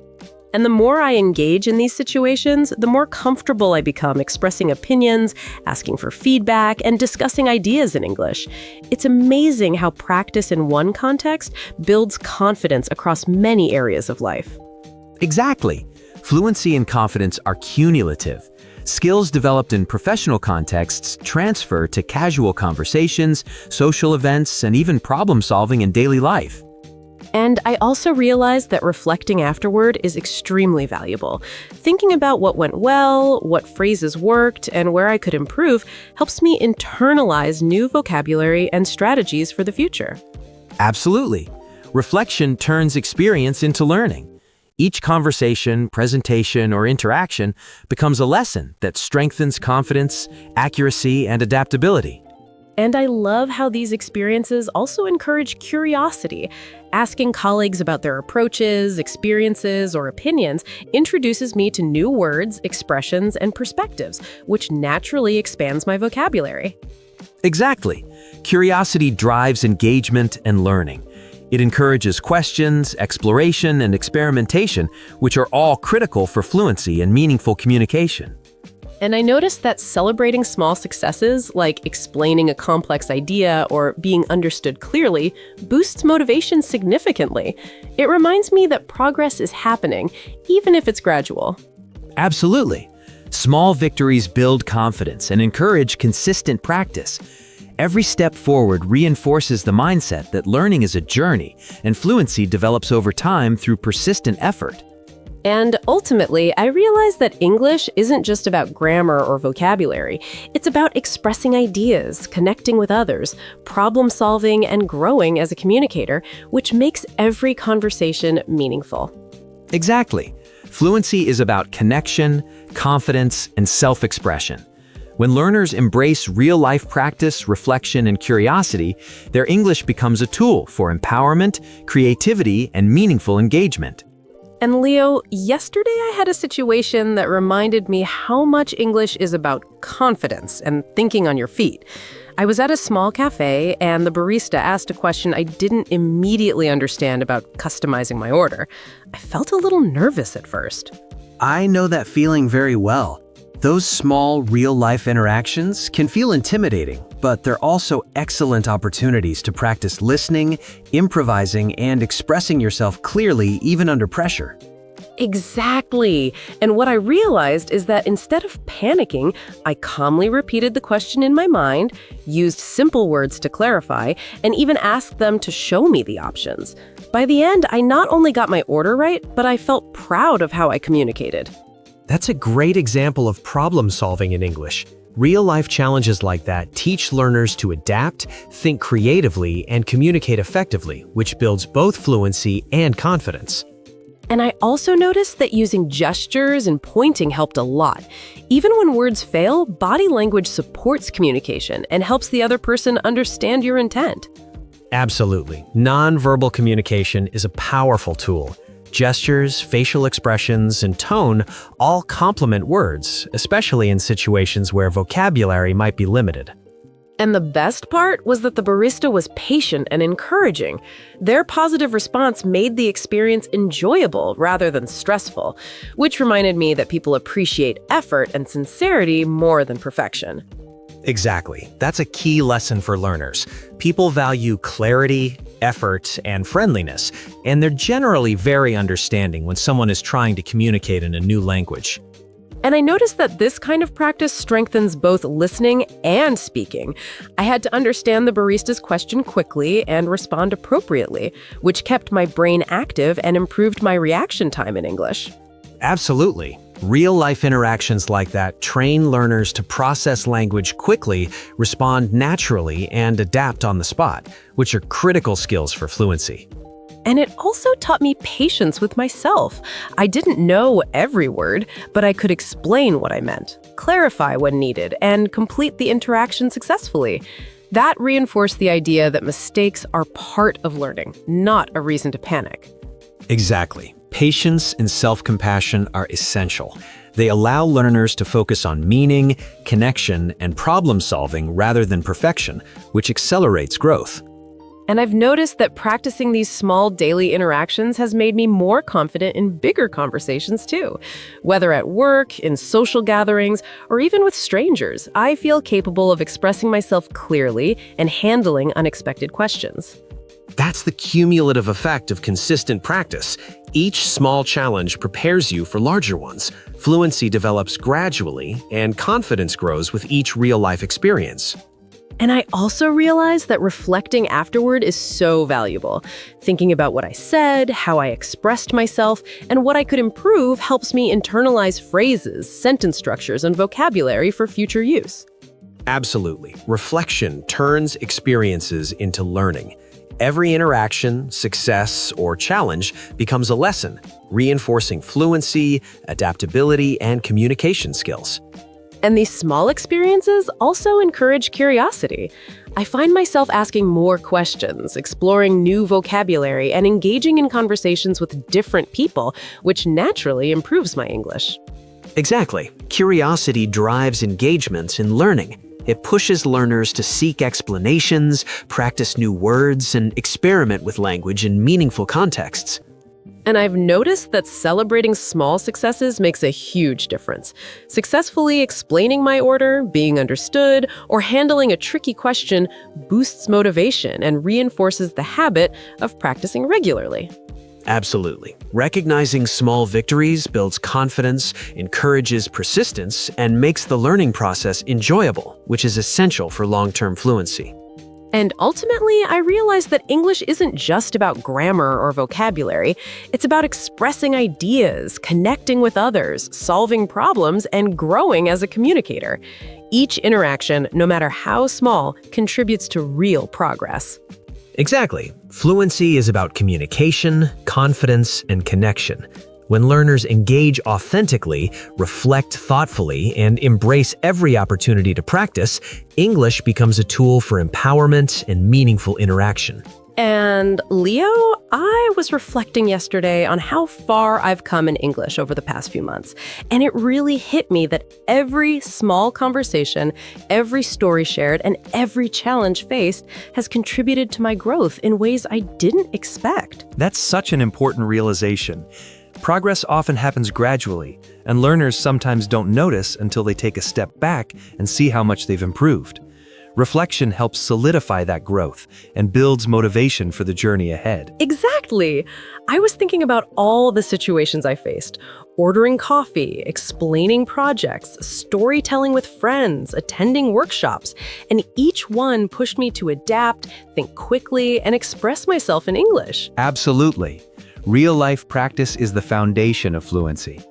And the more I engage in these situations, the more comfortable I become expressing opinions, asking for feedback, and discussing ideas in English. It's amazing how practice in one context builds confidence across many areas of life. Exactly. Fluency and confidence are cumulative. Skills developed in professional contexts transfer to casual conversations, social events, and even problem solving in daily life. And I also realized that reflecting afterward is extremely valuable. Thinking about what went well, what phrases worked, and where I could improve helps me internalize new vocabulary and strategies for the future. Absolutely. Reflection turns experience into learning. Each conversation, presentation, or interaction becomes a lesson that strengthens confidence, accuracy, and adaptability. And I love how these experiences also encourage curiosity. Asking colleagues about their approaches, experiences, or opinions introduces me to new words, expressions, and perspectives, which naturally expands my vocabulary. Exactly. Curiosity drives engagement and learning. It encourages questions, exploration, and experimentation, which are all critical for fluency and meaningful communication. And I noticed that celebrating small successes, like explaining a complex idea or being understood clearly, boosts motivation significantly. It reminds me that progress is happening, even if it's gradual. Absolutely. Small victories build confidence and encourage consistent practice. Every step forward reinforces the mindset that learning is a journey, and fluency develops over time through persistent effort. And ultimately, I realized that English isn't just about grammar or vocabulary. It's about expressing ideas, connecting with others, problem solving, and growing as a communicator, which makes every conversation meaningful. Exactly. Fluency is about connection, confidence, and self-expression. When learners embrace real-life practice, reflection, and curiosity, their English becomes a tool for empowerment, creativity, and meaningful engagement. And Leo, yesterday I had a situation that reminded me how much English is about confidence and thinking on your feet. I was at a small cafe and the barista asked a question I didn't immediately understand about customizing my order. I felt a little nervous at first. I know that feeling very well. Those small, real-life interactions can feel intimidating, but they're also excellent opportunities to practice listening, improvising, and expressing yourself clearly even under pressure. Exactly. And what I realized is that instead of panicking, I calmly repeated the question in my mind, used simple words to clarify, and even asked them to show me the options. By the end, I not only got my order right, but I felt proud of how I communicated. That's a great example of problem solving in English. Real-life challenges like that teach learners to adapt, think creatively, and communicate effectively, which builds both fluency and confidence. And I also noticed that using gestures and pointing helped a lot. Even when words fail, body language supports communication and helps the other person understand your intent. Absolutely. Non-verbal communication is a powerful tool. Gestures, facial expressions, and tone all complement words, especially in situations where vocabulary might be limited. And the best part was that the barista was patient and encouraging. Their positive response made the experience enjoyable rather than stressful, which reminded me that people appreciate effort and sincerity more than perfection. Exactly. That's a key lesson for learners. People value clarity, effort, and friendliness, and they're generally very understanding when someone is trying to communicate in a new language. And I noticed that this kind of practice strengthens both listening and speaking. I had to understand the barista's question quickly and respond appropriately, which kept my brain active and improved my reaction time in English. Absolutely. Real-life interactions like that train learners to process language quickly, respond naturally, and adapt on the spot, which are critical skills for fluency. And it also taught me patience with myself. I didn't know every word, but I could explain what I meant, clarify when needed, and complete the interaction successfully. That reinforced the idea that mistakes are part of learning, not a reason to panic. Exactly. Patience and self-compassion are essential. They allow learners to focus on meaning, connection, and problem-solving rather than perfection, which accelerates growth. And I've noticed that practicing these small daily interactions has made me more confident in bigger conversations too. Whether at work, in social gatherings, or even with strangers, I feel capable of expressing myself clearly and handling unexpected questions. That's the cumulative effect of consistent practice. Each small challenge prepares you for larger ones. Fluency develops gradually, and confidence grows with each real-life experience. And I also realized that reflecting afterward is so valuable. Thinking about what I said, how I expressed myself, and what I could improve helps me internalize phrases, sentence structures, and vocabulary for future use. Absolutely. Reflection turns experiences into learning. Every interaction, success, or challenge becomes a lesson, reinforcing fluency, adaptability, and communication skills. And these small experiences also encourage curiosity. I find myself asking more questions, exploring new vocabulary, and engaging in conversations with different people, which naturally improves my English. Exactly. Curiosity drives engagement in learning. It pushes learners to seek explanations, practice new words, and experiment with language in meaningful contexts. And I've noticed that celebrating small successes makes a huge difference. Successfully explaining my order, being understood, or handling a tricky question boosts motivation and reinforces the habit of practicing regularly. Absolutely. Recognizing small victories builds confidence, encourages persistence, and makes the learning process enjoyable, which is essential for long-term fluency. And ultimately, I realized that English isn't just about grammar or vocabulary. It's about expressing ideas, connecting with others, solving problems, and growing as a communicator. Each interaction, no matter how small, contributes to real progress. Exactly. Fluency is about communication, confidence, and connection. When learners engage authentically, reflect thoughtfully, and embrace every opportunity to practice, English becomes a tool for empowerment and meaningful interaction. And Leo, I was reflecting yesterday on how far I've come in English over the past few months, and it really hit me that every small conversation, every story shared, and every challenge faced has contributed to my growth in ways I didn't expect. That's such an important realization. Progress often happens gradually, and learners sometimes don't notice until they take a step back and see how much they've improved. Reflection helps solidify that growth and builds motivation for the journey ahead. Exactly. I was thinking about all the situations I faced. Ordering coffee, explaining projects, storytelling with friends, attending workshops, and each one pushed me to adapt, think quickly, and express myself in English. Absolutely. Real-life practice is the foundation of fluency.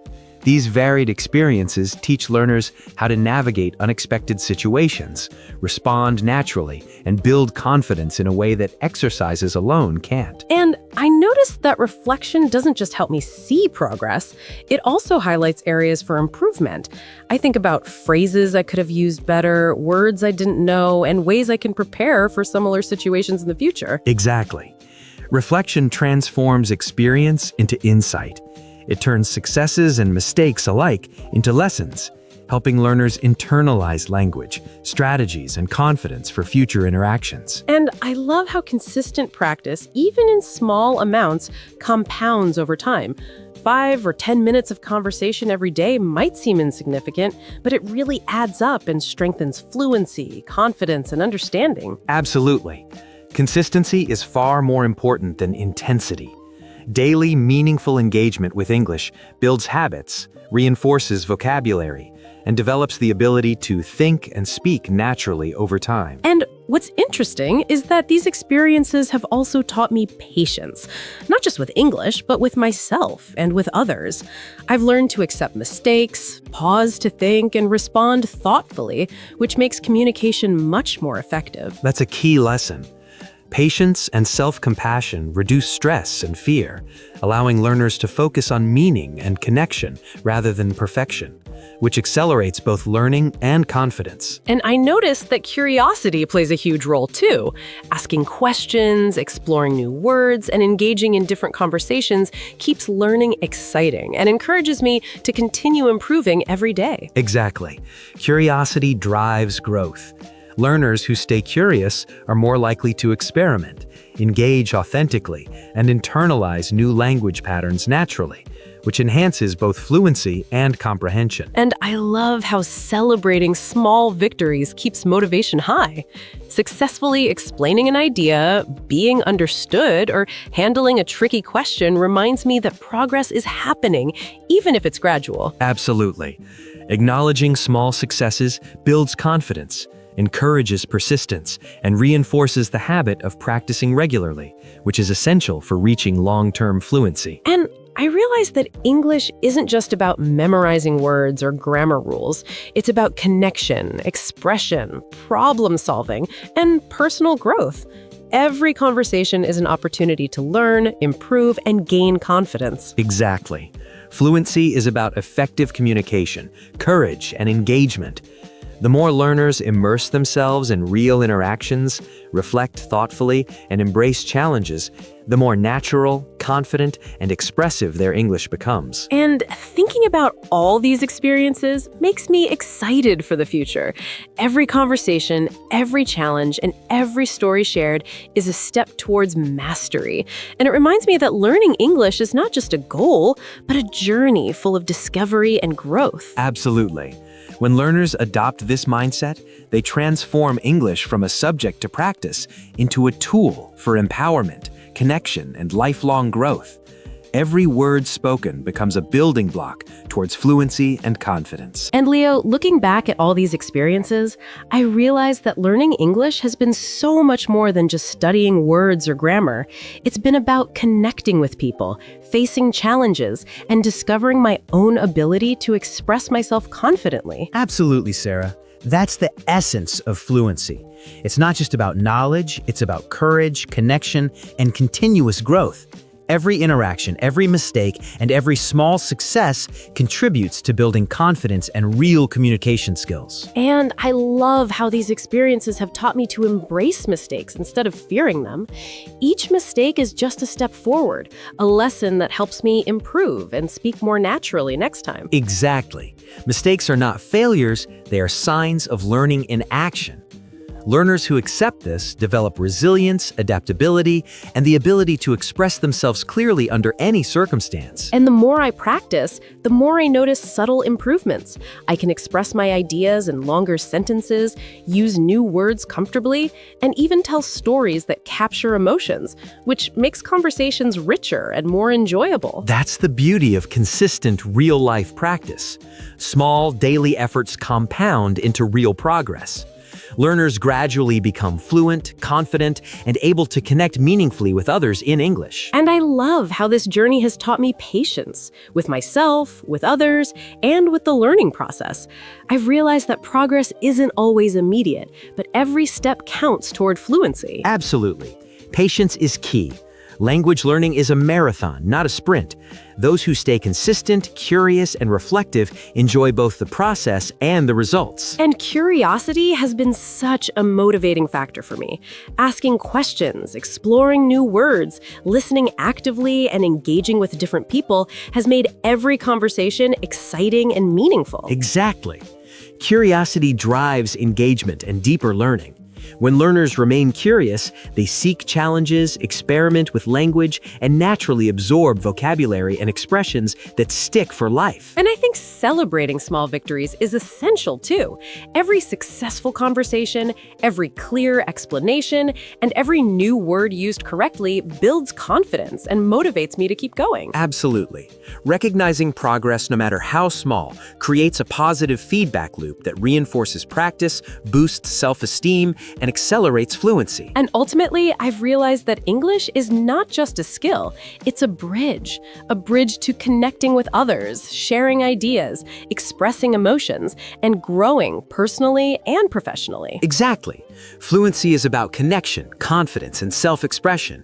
These varied experiences teach learners how to navigate unexpected situations, respond naturally, and build confidence in a way that exercises alone can't. And I noticed that reflection doesn't just help me see progress, it also highlights areas for improvement. I think about phrases I could have used better, words I didn't know, and ways I can prepare for similar situations in the future. Exactly. Reflection transforms experience into insight. It turns successes and mistakes alike into lessons, helping learners internalize language, strategies, and confidence for future interactions. And I love how consistent practice, even in small amounts, compounds over time. 5 or 10 minutes of conversation every day might seem insignificant, but it really adds up and strengthens fluency, confidence, and understanding. Absolutely. Consistency is far more important than intensity. Daily, meaningful engagement with English builds habits, reinforces vocabulary, and develops the ability to think and speak naturally over time. And what's interesting is that these experiences have also taught me patience, not just with English, but with myself and with others. I've learned to accept mistakes, pause to think, and respond thoughtfully, which makes communication much more effective. That's a key lesson. Patience and self-compassion reduce stress and fear, allowing learners to focus on meaning and connection rather than perfection, which accelerates both learning and confidence. And I noticed that curiosity plays a huge role too. Asking questions, exploring new words, and engaging in different conversations keeps learning exciting and encourages me to continue improving every day. Exactly. Curiosity drives growth. Learners who stay curious are more likely to experiment, engage authentically, and internalize new language patterns naturally, which enhances both fluency and comprehension. And I love how celebrating small victories keeps motivation high. Successfully explaining an idea, being understood, or handling a tricky question reminds me that progress is happening, even if it's gradual. Absolutely. Acknowledging small successes builds confidence, encourages persistence, and reinforces the habit of practicing regularly, which is essential for reaching long-term fluency. And I realized that English isn't just about memorizing words or grammar rules. It's about connection, expression, problem solving, and personal growth. Every conversation is an opportunity to learn, improve, and gain confidence. Exactly. Fluency is about effective communication, courage, and engagement. The more learners immerse themselves in real interactions, reflect thoughtfully, and embrace challenges, the more natural, confident, and expressive their English becomes. And thinking about all these experiences makes me excited for the future. Every conversation, every challenge, and every story shared is a step towards mastery. And it reminds me that learning English is not just a goal, but a journey full of discovery and growth. Absolutely. When learners adopt this mindset, they transform English from a subject to practice into a tool for empowerment, connection, and lifelong growth. Every word spoken becomes a building block towards fluency and confidence. And Leo, looking back at all these experiences, I realized that learning English has been so much more than just studying words or grammar. It's been about connecting with people, facing challenges, and discovering my own ability to express myself confidently. Absolutely, Sarah. That's the essence of fluency. It's not just about knowledge, it's about courage, connection, and continuous growth. Every interaction, every mistake, and every small success contributes to building confidence and real communication skills. And I love how these experiences have taught me to embrace mistakes instead of fearing them. Each mistake is just a step forward, a lesson that helps me improve and speak more naturally next time. Exactly. Mistakes are not failures, they are signs of learning in action. Learners who accept this develop resilience, adaptability, and the ability to express themselves clearly under any circumstance. And the more I practice, the more I notice subtle improvements. I can express my ideas in longer sentences, use new words comfortably, and even tell stories that capture emotions, which makes conversations richer and more enjoyable. That's the beauty of consistent real-life practice. Small, daily efforts compound into real progress. Learners gradually become fluent, confident, and able to connect meaningfully with others in English. And I love how this journey has taught me patience with myself, with others, and with the learning process. I've realized that progress isn't always immediate, but every step counts toward fluency. Absolutely. Patience is key. Language learning is a marathon, not a sprint. Those who stay consistent, curious, and reflective enjoy both the process and the results. And curiosity has been such a motivating factor for me. Asking questions, exploring new words, listening actively, and engaging with different people has made every conversation exciting and meaningful. Exactly. Curiosity drives engagement and deeper learning. When learners remain curious, they seek challenges, experiment with language, and naturally absorb vocabulary and expressions that stick for life. And I think celebrating small victories is essential too. Every successful conversation, every clear explanation, and every new word used correctly builds confidence and motivates me to keep going. Absolutely. Recognizing progress, no matter how small, creates a positive feedback loop that reinforces practice, boosts self-esteem, and accelerates fluency. And ultimately, I've realized that English is not just a skill, it's a bridge to connecting with others, sharing ideas, expressing emotions, and growing personally and professionally. Exactly. Fluency is about connection, confidence, and self-expression.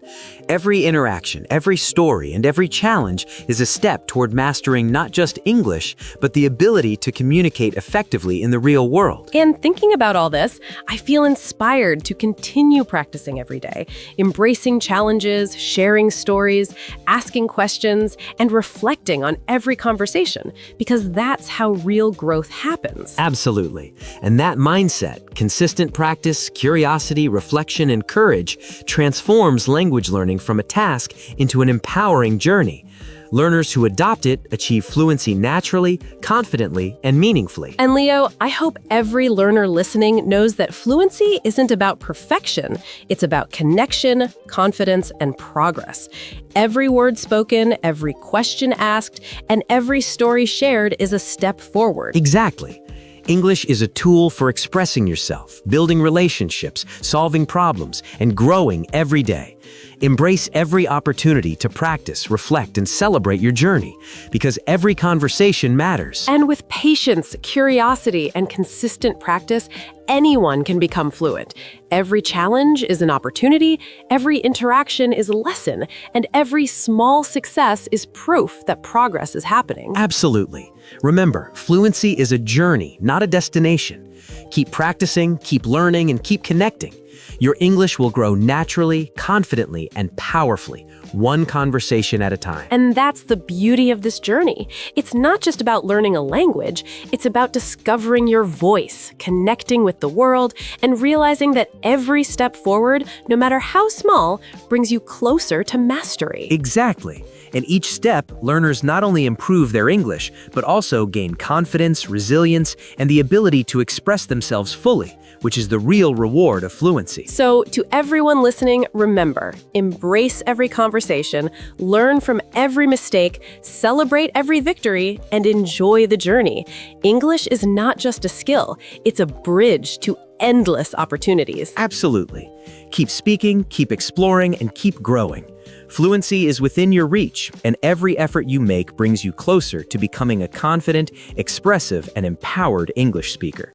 Every interaction, every story, and every challenge is a step toward mastering not just English, but the ability to communicate effectively in the real world. And thinking about all this, I feel inspired to continue practicing every day, embracing challenges, sharing stories, asking questions, and reflecting on every conversation, because that's how real growth happens. Absolutely. And that mindset, consistent practice, curiosity, reflection, and courage transforms language learning from a task into an empowering journey. Learners who adopt it achieve fluency naturally, confidently, and meaningfully. And Leo, I hope every learner listening knows that fluency isn't about perfection. It's about connection, confidence, and progress. Every word spoken, every question asked, and every story shared is a step forward. Exactly. English is a tool for expressing yourself, building relationships, solving problems, and growing every day. Embrace every opportunity to practice, reflect, and celebrate your journey, because every conversation matters. And with patience, curiosity, and consistent practice, anyone can become fluent. Every challenge is an opportunity, every interaction is a lesson, and every small success is proof that progress is happening. Absolutely. Remember, fluency is a journey, not a destination. Keep practicing, keep learning, and keep connecting. Your English will grow naturally, confidently, and powerfully, one conversation at a time. And that's the beauty of this journey. It's not just about learning a language, it's about discovering your voice, connecting with the world, and realizing that every step forward, no matter how small, brings you closer to mastery. Exactly. In each step, learners not only improve their English, but also gain confidence, resilience, and the ability to express themselves fully, which is the real reward of fluency. So, to everyone listening, remember, embrace every conversation, learn from every mistake, celebrate every victory, and enjoy the journey. English is not just a skill, it's a bridge to endless opportunities. Absolutely. Keep speaking, keep exploring, and keep growing. Fluency is within your reach, and every effort you make brings you closer to becoming a confident, expressive, and empowered English speaker.